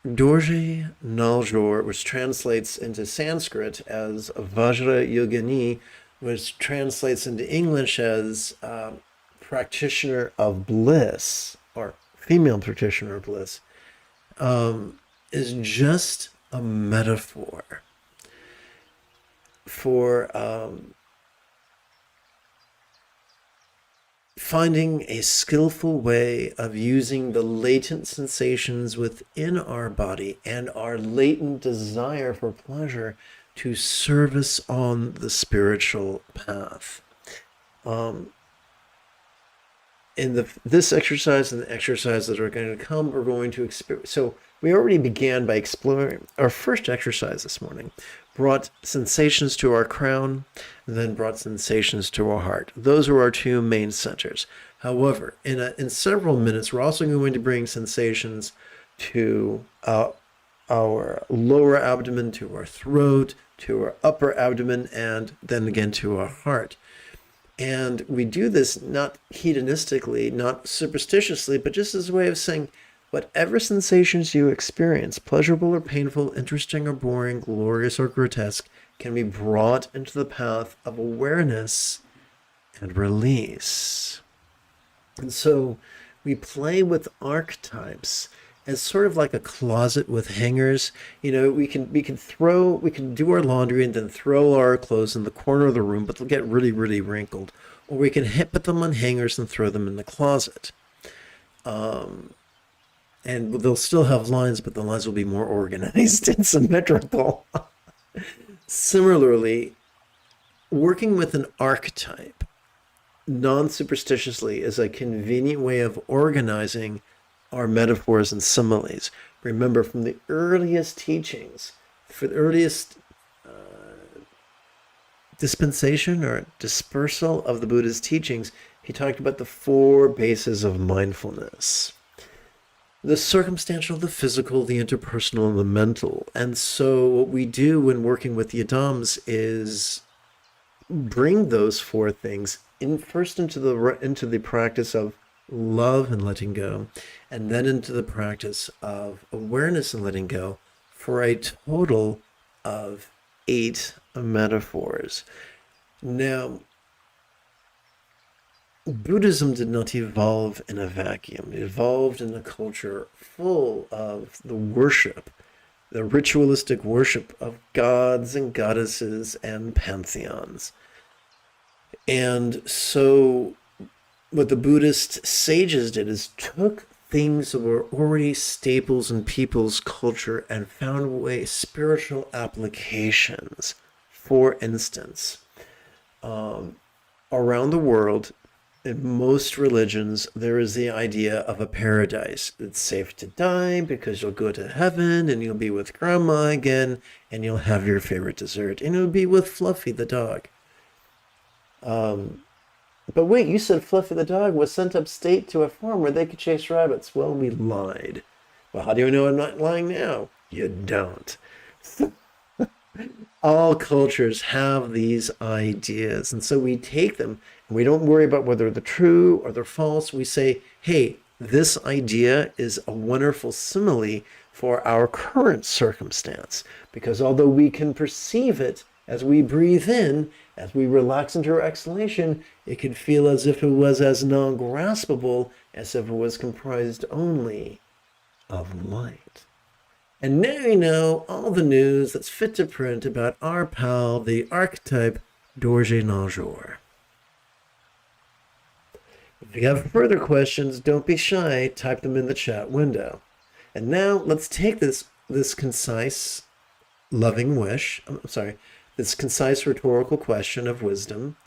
Dorje Naljour, which translates into Sanskrit as Vajra Yogini, which translates into English as practitioner of bliss, or female practitioner of bliss, is just a metaphor for finding a skillful way of using the latent sensations within our body and our latent desire for pleasure to service on the spiritual path. In this exercise and the exercise that are going to come, we're going to experience. So we already began by exploring our first exercise this morning, brought sensations to our crown, then brought sensations to our heart. Those are our two main centers. However, in several minutes, we're also going to bring sensations to our lower abdomen, to our throat, to our upper abdomen, and then again to our heart. And we do this not hedonistically, not superstitiously, but just as a way of saying, whatever sensations you experience, pleasurable or painful, interesting or boring, glorious or grotesque, can be brought into the path of awareness and release. And so we play with archetypes as sort of like a closet with hangers. You know, we can do our laundry and then throw our clothes in the corner of the room, but they'll get really, really wrinkled. Or we can put them on hangers and throw them in the closet. And they'll still have lines, but the lines will be more organized and symmetrical. Similarly, working with an archetype non-superstitiously is a convenient way of organizing our metaphors and similes. Remember, from the earliest teachings, for the earliest dispensation or dispersal of the Buddha's teachings, he talked about the four bases of mindfulness: the circumstantial, the physical, the interpersonal, and the mental. And so what we do when working with the Adams is bring those four things first into the practice of love and letting go, and then into the practice of awareness and letting go, for a total of 8 metaphors. Now, Buddhism did not evolve in a vacuum. It evolved in a culture full of the worship, the ritualistic worship of gods and goddesses and pantheons. And so what the Buddhist sages did is took things that were already staples in people's culture and found spiritual applications. For instance, around the world, in most religions, there is the idea of a paradise. It's safe to die because you'll go to heaven and you'll be with grandma again and you'll have your favorite dessert and you'll be with Fluffy the dog. But wait, you said Fluffy the dog was sent upstate to a farm where they could chase rabbits. Well, we lied. Well, how do you know I'm not lying now? You don't. All cultures have these ideas, and so we take them, and we don't worry about whether they're true or they're false. We say, hey, this idea is a wonderful simile for our current circumstance, because although we can perceive it as we breathe in, as we relax into our exhalation, it can feel as if it was as non-graspable as if it was comprised only of light. And now you know all the news that's fit to print about our pal, the archetype Dorje Naljour. If you have further questions, don't be shy. Type them in the chat window. And now let's take this concise, loving wish. This concise rhetorical question of wisdom,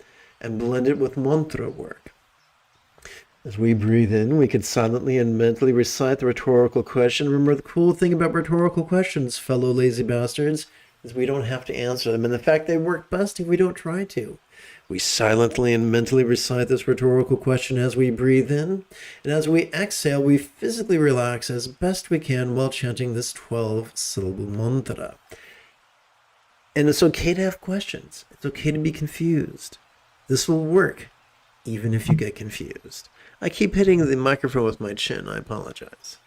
and blend it with mantra work. As we breathe in, we could silently and mentally recite the rhetorical question. Remember, the cool thing about rhetorical questions, fellow lazy bastards, is we don't have to answer them. And in fact, they work best if we don't try to. We silently and mentally recite this rhetorical question as we breathe in. And as we exhale, we physically relax as best we can while chanting this 12-syllable mantra. And it's okay to have questions. It's okay to be confused. This will work, even if you get confused. I keep hitting the microphone with my chin. I apologize.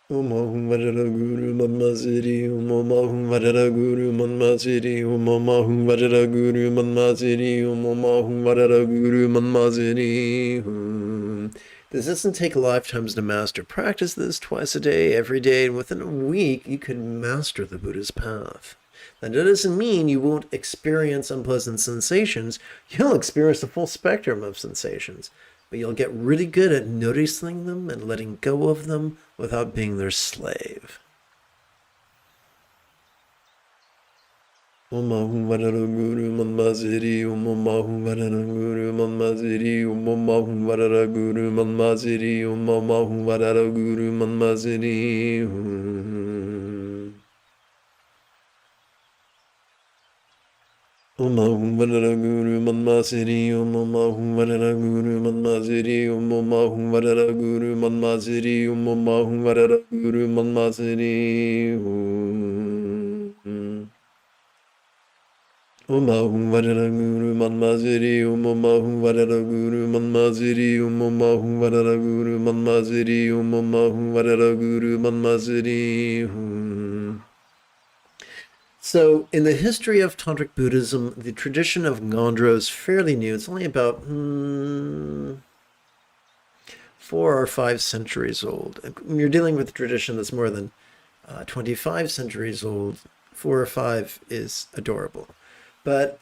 Om Ahum Vajra Guru Manmaziri, Om Ahum Vajra Guru Manmaziri, Om Ahum Vajra Guru Manmaziri, Om Ahum Vajra Guru Manmaziri. This doesn't take lifetimes to master. Practice this twice a day, every day, and within a week, you can master the Buddha's path. That doesn't mean you won't experience unpleasant sensations. You'll experience the full spectrum of sensations, but you'll get really good at noticing them and letting go of them without being their slave. Om Ahum Vajra Guru Manmaziri, Om Ahum Vajra Guru Manmaziri, Om Ahum Vajra Guru Manmaziri, Om Ahum Vajra Guru Manmaziri. Om Ahum Vajra Guru Manmaziri, Om Ahum Vajra Guru Manmaziri, Om Ahum Vajra Guru Manmaziri, Om Ahum Vajra Guru Manmaziri. Om Ahum Vajra Guru Manmaziri, Om Ahum Vajra Guru Manmaziri, Om Ahum Vajra Guru Manmaziri, Om Ahum Vajra Guru Manmaziri. So, in the history of Tantric Buddhism, the tradition of Ngondro is fairly new. It's only about 4 or 5 centuries old. You're dealing with a tradition that's more than 25 centuries old. 4 or 5 is adorable. But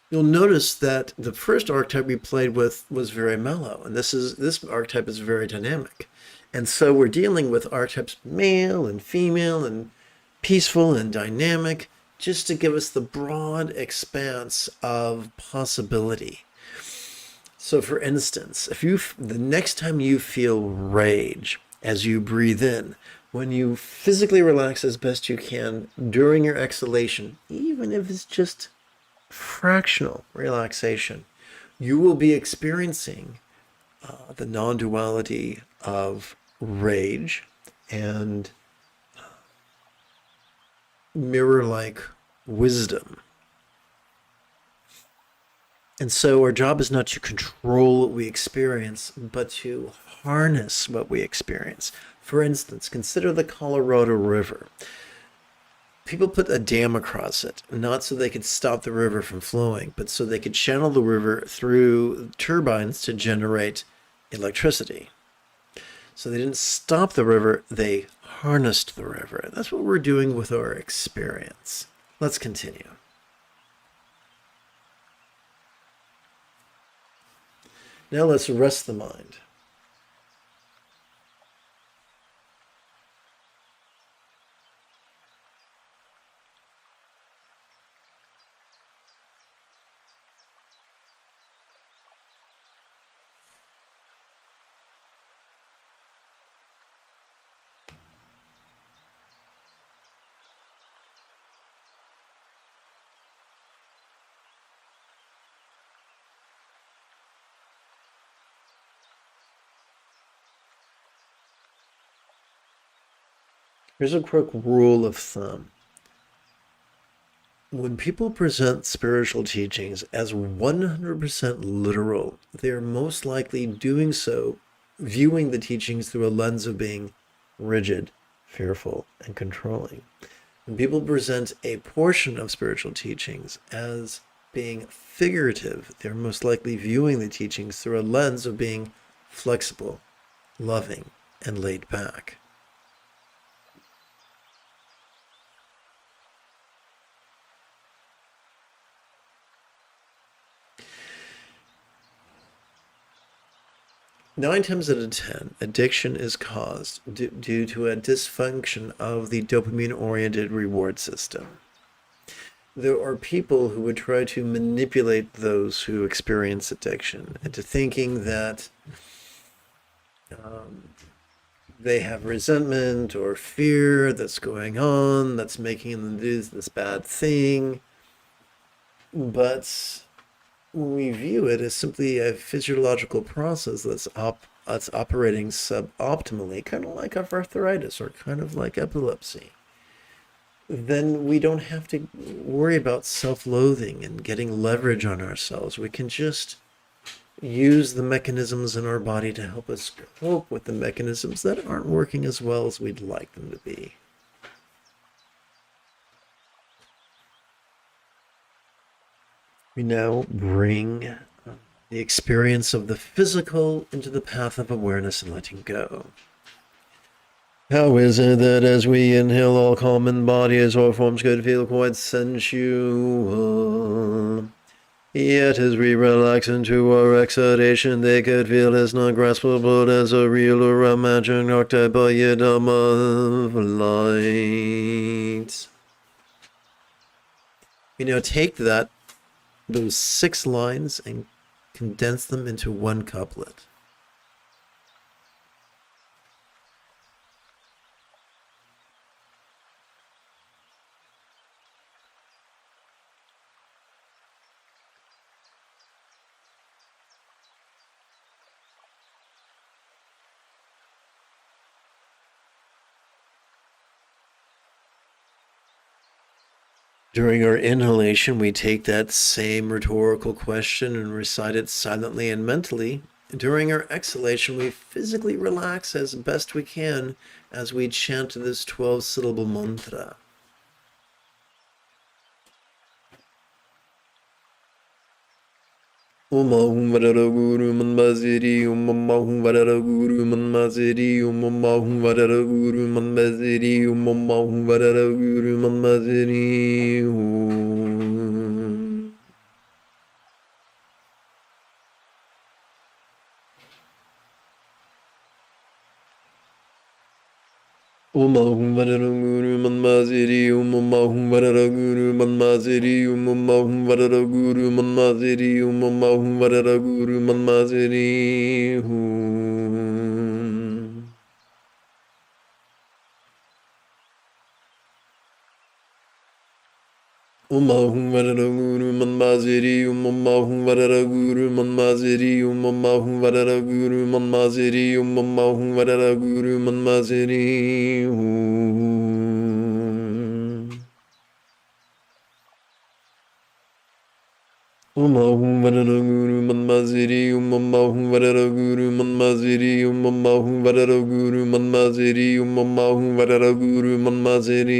you'll notice that the first archetype we played with was very mellow, and this archetype is very dynamic. And so we're dealing with archetypes male and female and peaceful and dynamic, just to give us the broad expanse of possibility. So for instance, the next time you feel rage as you breathe in, when you physically relax as best you can during your exhalation, even if it's just fractional relaxation, you will be experiencing the non-duality of rage and mirror-like wisdom. And so our job is not to control what we experience, but to harness what we experience. For instance, consider the Colorado River. People put a dam across it, not so they could stop the river from flowing, but so they could channel the river through turbines to generate electricity. So they didn't stop the river, they harnessed the river. That's what we're doing with our experience. Let's continue. Now let's rest the mind. Here's a quick rule of thumb. When people present spiritual teachings as 100% literal, they are most likely doing so, viewing the teachings through a lens of being rigid, fearful, and controlling. When people present a portion of spiritual teachings as being figurative, they're most likely viewing the teachings through a lens of being flexible, loving, and laid back. 9 times out of 10, addiction is caused due to a dysfunction of the dopamine-oriented reward system. There are people who would try to manipulate those who experience addiction into thinking that they have resentment or fear that's going on, that's making them do this bad thing. But we view it as simply a physiological process that's operating suboptimally, kind of like arthritis or kind of like epilepsy. Then we don't have to worry about self-loathing and getting leverage on ourselves. We can just use the mechanisms in our body to help us cope with the mechanisms that aren't working as well as we'd like them to be. We now bring the experience of the physical into the path of awareness and letting go. How is it that as we inhale, all common bodies or forms could feel quite sensual? Yet as we relax into our exhalation, they could feel as not graspable as a real or imagined archetype of light. We now take those 6 lines and condense them into one couplet. During our inhalation, we take that same rhetorical question and recite it silently and mentally. During our exhalation, we physically relax as best we can as we chant this 12-syllable mantra. Om Varara Guru Manmaziri, Om Varara Guru Manmaziri, Om Varara Guru Manmaziri, Om Varara Guru Manmaziri. Om Varara Guru Manmaziri, Om Varara Guru Manmaziri, Om Varara Guru Manmaziri, Om Varara Guru Manmaziri. Om Varara Guru Manmaziri, Om Varara Guru Manmaziri, Om Varara Guru Manmaziri, Om Varara Guru Manmaziri. Om Varara Guru Manmaziri, Om Varara Guru Manmaziri, Om Varara Guru Manmaziri, Om Varara Guru Manmaziri.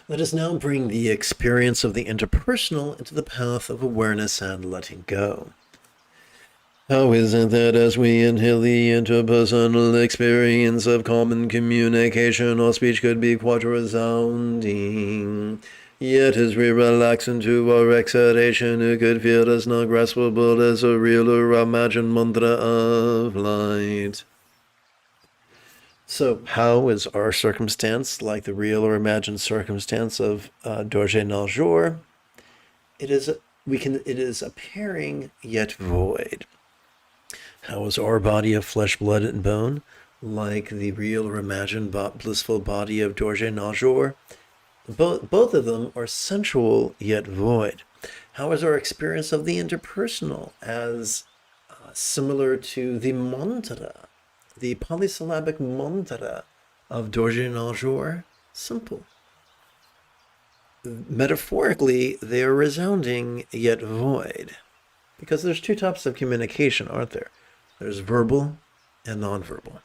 Let us now bring the experience of the interpersonal into the path of awareness and letting go. How is it that as we inhale the interpersonal experience of common communication, our speech could be quite resounding? Yet as we relax into our exhalation, it could feel as not graspable as a real or imagined mantra of light. So, how is our circumstance like the real or imagined circumstance of Dorje Naljor? It is it is appearing yet void. How is our body of flesh, blood, and bone like the real or imagined blissful body of Dorje Naljor? Both of them are sensual yet void. How is our experience of the interpersonal as similar to the mantra, the polysyllabic mantra of Dorje Naljor? Simple. Metaphorically, they are resounding yet void. Because there's two types of communication, aren't there? There's verbal and nonverbal.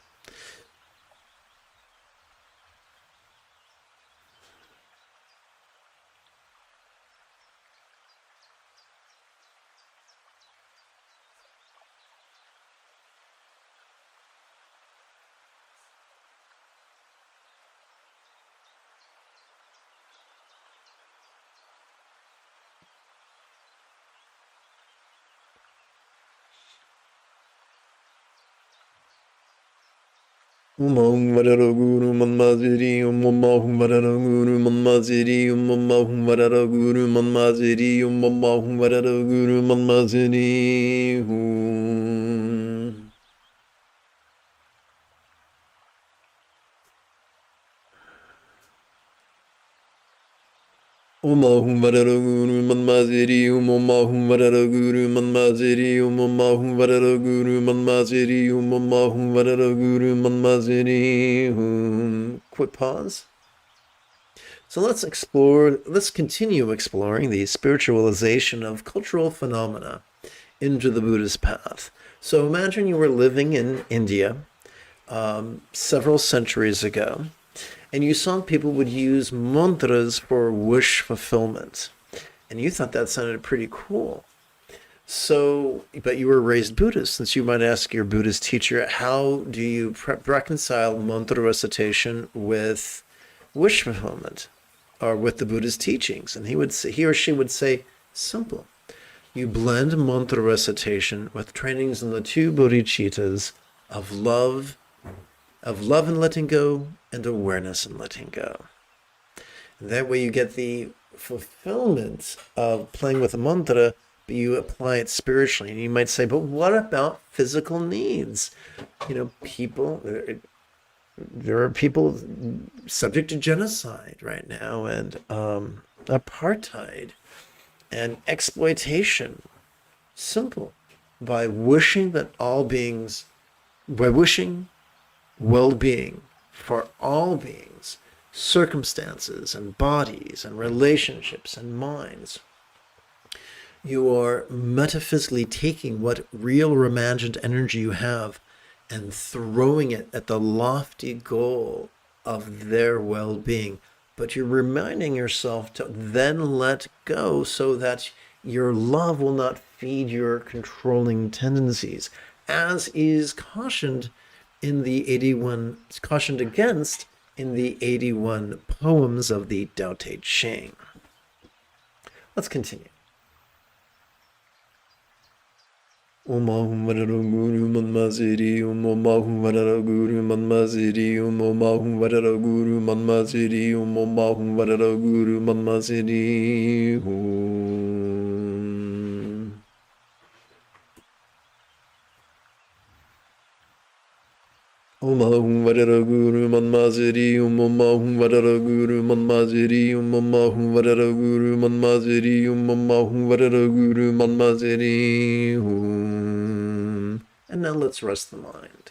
Umahum Vararaguru Manmaziri Umahum Vararaguru Manmaziri Umahum Vararaguru Manmaziri Umahum Vararaguru Manmaziri Umahum Vararaguru Manmaziri Umahum Vararaguru Manmaziri Umahum Vararaguru Manmaziri Umahum Vararaguru Manmaziri. Quick pause. So let's continue exploring the spiritualization of cultural phenomena into the Buddhist path. So imagine you were living in India several centuries ago, and you saw people would use mantras for wish fulfillment. And you thought that sounded pretty cool. So, but you were raised Buddhist, since you might ask your Buddhist teacher, how do you reconcile mantra recitation with wish fulfillment or with the Buddhist teachings? And he or she would say, simple. You blend mantra recitation with trainings in the two bodhicittas of love and letting go, and awareness and letting go. And that way you get the fulfillment of playing with a mantra, but you apply it spiritually. And you might say, but what about physical needs? People, there are people subject to genocide right now, and apartheid and exploitation. Simple. By wishing well-being for all beings, circumstances and bodies and relationships and minds, you are metaphysically taking what real or imagined energy you have and throwing it at the lofty goal of their well-being. But you're reminding yourself to then let go so that your love will not feed your controlling tendencies, as is cautioned against in the 81 poems of the Tao Te Ching. Let's continue. Umahum Vararaguru Manmaziri Umahum Vararaguru Manmaziri Umahum Vararaguru Manmaziri Umahum Vararaguru Manmaziri Umahum Vararaguru Manmaziri Umahum Vararaguru Manmaziri Umahum Vararaguru Manmaziri Umahum Vararaguru Manmaziri. And now let's rest the mind.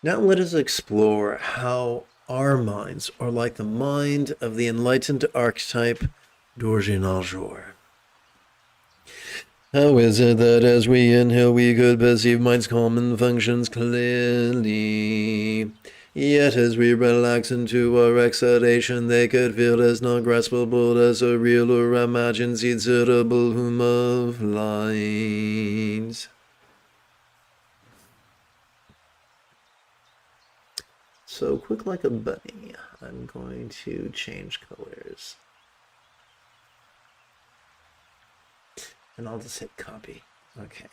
Now let us explore how our minds are like the mind of the enlightened archetype Dorje Naljor. How is it that as we inhale we could perceive mind's common functions clearly? Yet as we relax into our exhalation, they could feel as non-graspable as a real or imagined considerable hum of light. So quick like a bunny, I'm going to change colors. And I'll just hit copy. Okay.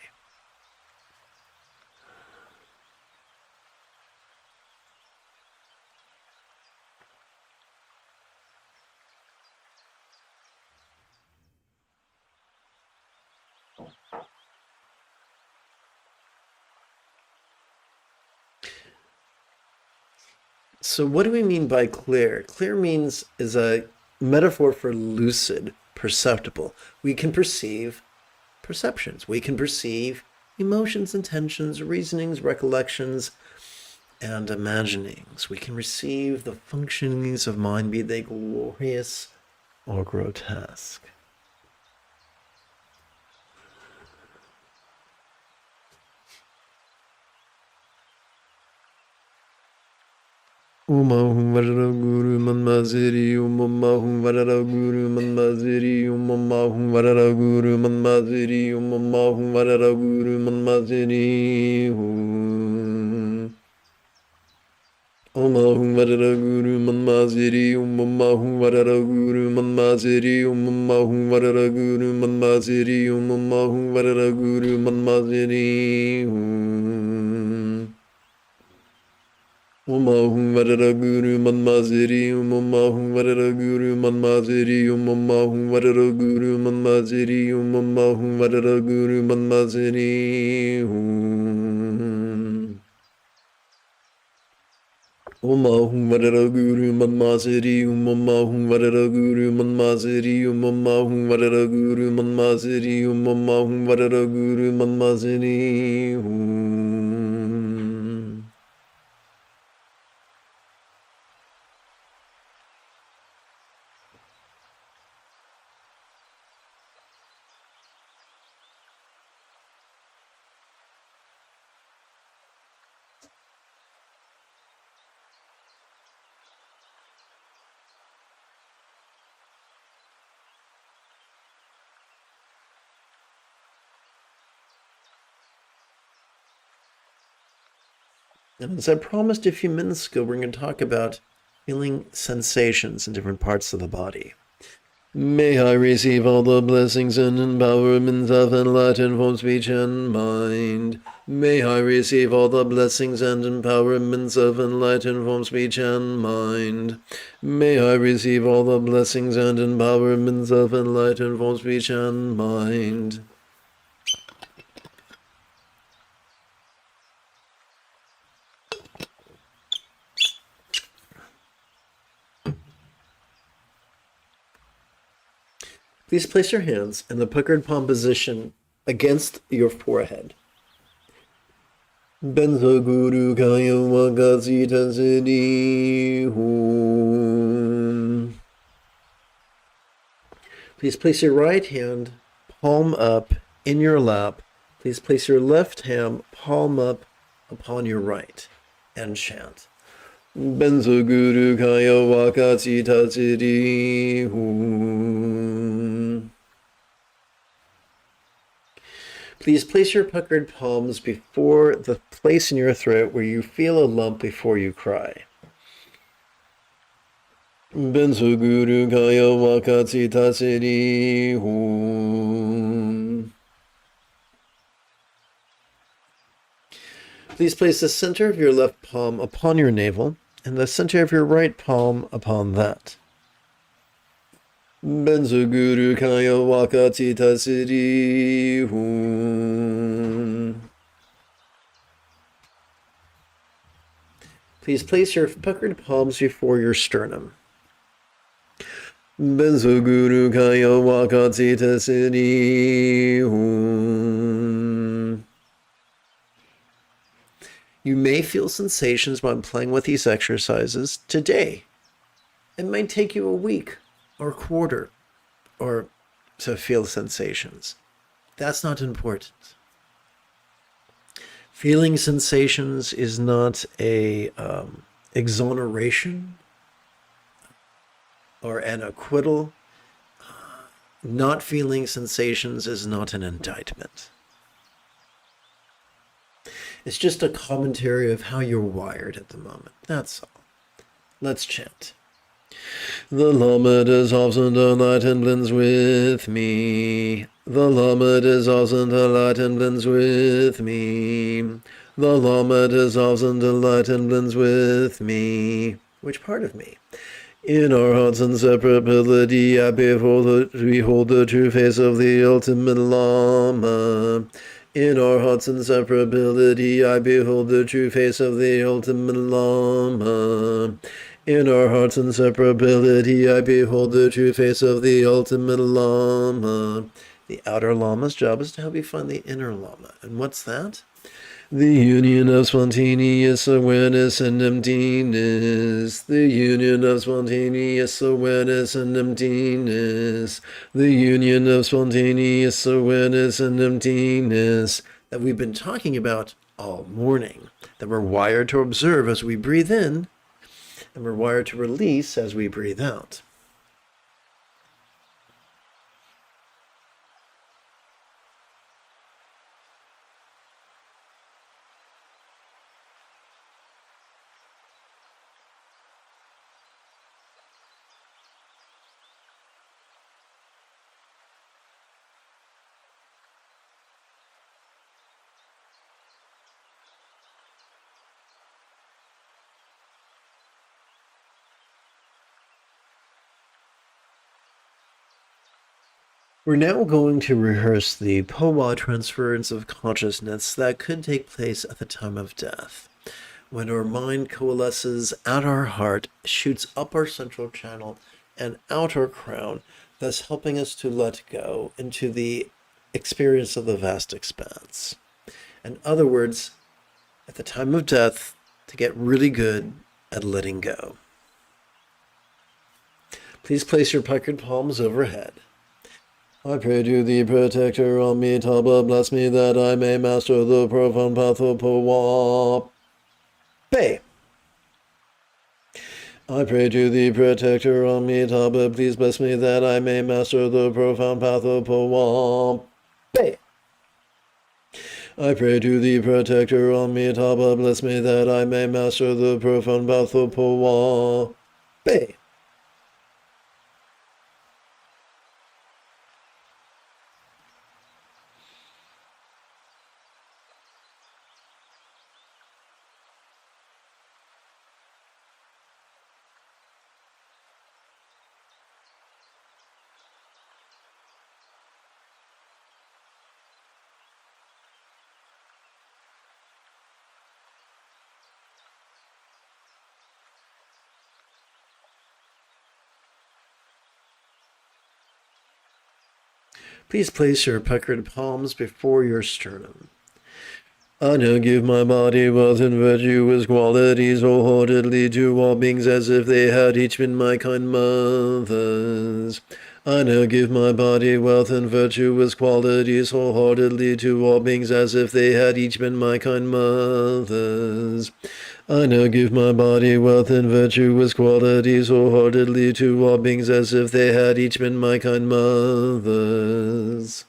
So what do we mean by clear? Clear is a metaphor for lucid, perceptible. We can perceive perceptions. We can perceive emotions, intentions, reasonings, recollections, and imaginings. We can receive the functionings of mind, be they glorious or grotesque. Umahum Varada Guru Manmaziri, Umahum Varada Guru Manmaziri, Umahum Varada Guru Manmaziri, Umahum Varada Guru Manmaziri. Umahum Varada Guru Manmaziri, Umahum Varada Guru Manmaziri, Umahum Varada Guru Manmaziri, Umahum Varada Guru Manmaziri. Umahum Varada Guru Manmaziri, Umahum Varada Guru Manmaziri, Umahum Varada Guru Manmaziri, Umahum Varada Guru Manmaziri. Umahum Varada Guru Manmaziri, Umahum Varada Guru Manmaziri, Umahum Varada Guru Manmaziri, Umahum Varada Guru Manmaziri. And as I promised a few minutes ago, we're going to talk about feeling sensations in different parts of the body. May I receive all the blessings and empowerments of enlightened form, speech, and mind. May I receive all the blessings and empowerments of enlightened form, speech, and mind. May I receive all the blessings and empowerments of enlightened form, speech, and mind. Please place your hands in the puckered palm position against your forehead. Benzo Guru Kaya Wakasita Siddhi Hum. Please place your right hand palm up in your lap. Please place your left hand palm up upon your right and chant. Benzo Guru Kaya Wakasita Siddhi Hum. Please place your puckered palms before the place in your throat where you feel a lump before you cry. Benzo Guru Kaya Wakasita Siddhi Hum. Please place the center of your left palm upon your navel and the center of your right palm upon that. Benzo Guru Kaya Wakasita Siddhi Hum. Please place your puckered palms before your sternum. Benzo Guru Kaya Wakasita Siddhi Hum. You may feel sensations while playing with these exercises today. It might take you a week or a quarter or to feel sensations. That's not important. Feeling sensations is not a exoneration or an acquittal. Not feeling sensations is not an indictment. It's just a commentary of how you're wired at the moment. That's all. Let's chant. The Lama dissolves into light and blends with me. The Lama dissolves into light and blends with me. The Lama dissolves into light and blends with me. Which part of me? In our hearts' inseparability, we hold the true face of the ultimate Lama. In our hearts' inseparability, I behold the true face of the ultimate Lama. In our hearts' inseparability, I behold the true face of the ultimate Lama. The outer Lama's job is to help you find the inner Lama. And what's that? The union of spontaneous awareness and emptiness. The union of spontaneous awareness and emptiness. The union of spontaneous awareness and emptiness that we've been talking about all morning. That we're wired to observe as we breathe in, and we're wired to release as we breathe out. We're now going to rehearse the Powa transference of consciousness that could take place at the time of death. When our mind coalesces at our heart, shoots up our central channel and out our crown, thus helping us to let go into the experience of the vast expanse. In other words, at the time of death, to get really good at letting go. Please place your puckered palms overhead. I pray to the protector Amitabha, bless me that I may master the profound path of Powa. I pray to the protector Amitabha, please bless me that I may master the profound path of Powa. I pray to the protector Amitabha, bless me that I may master the profound path of Powa. Please place your puckered palms before your sternum. I now give my body wealth and virtuous qualities wholeheartedly to all beings as if they had each been my kind mothers. I now give my body wealth and virtuous qualities wholeheartedly to all beings as if they had each been my kind mothers. I now give my body wealth and virtuous qualities wholeheartedly to all beings as if they had each been my kind mothers.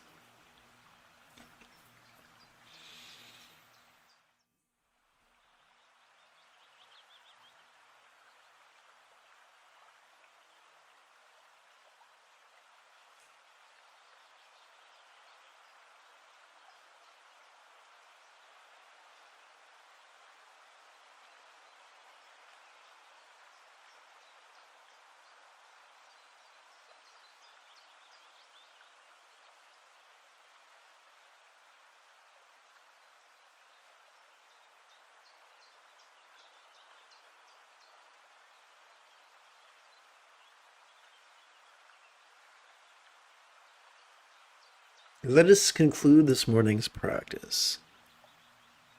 Let us conclude this morning's practice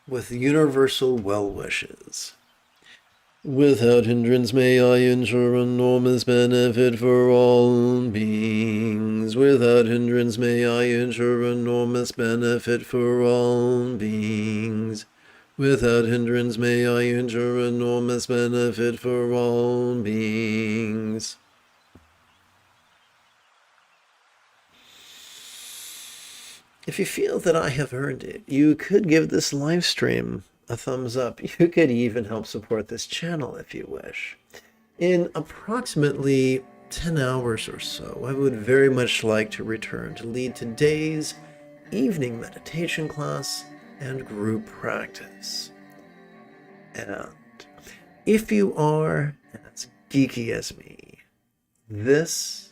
with universal well wishes. Without hindrance may I ensure enormous benefit for all beings. Without hindrance may I ensure enormous benefit for all beings. Without hindrance may I enter enormous benefit for all beings. If you feel that I have earned it, you could give this live stream a thumbs up. You could even help support this channel if you wish. In approximately 10 hours or so, I would very much like to return to lead today's evening meditation class and group practice. And if you are as geeky as me, this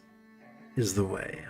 is the way.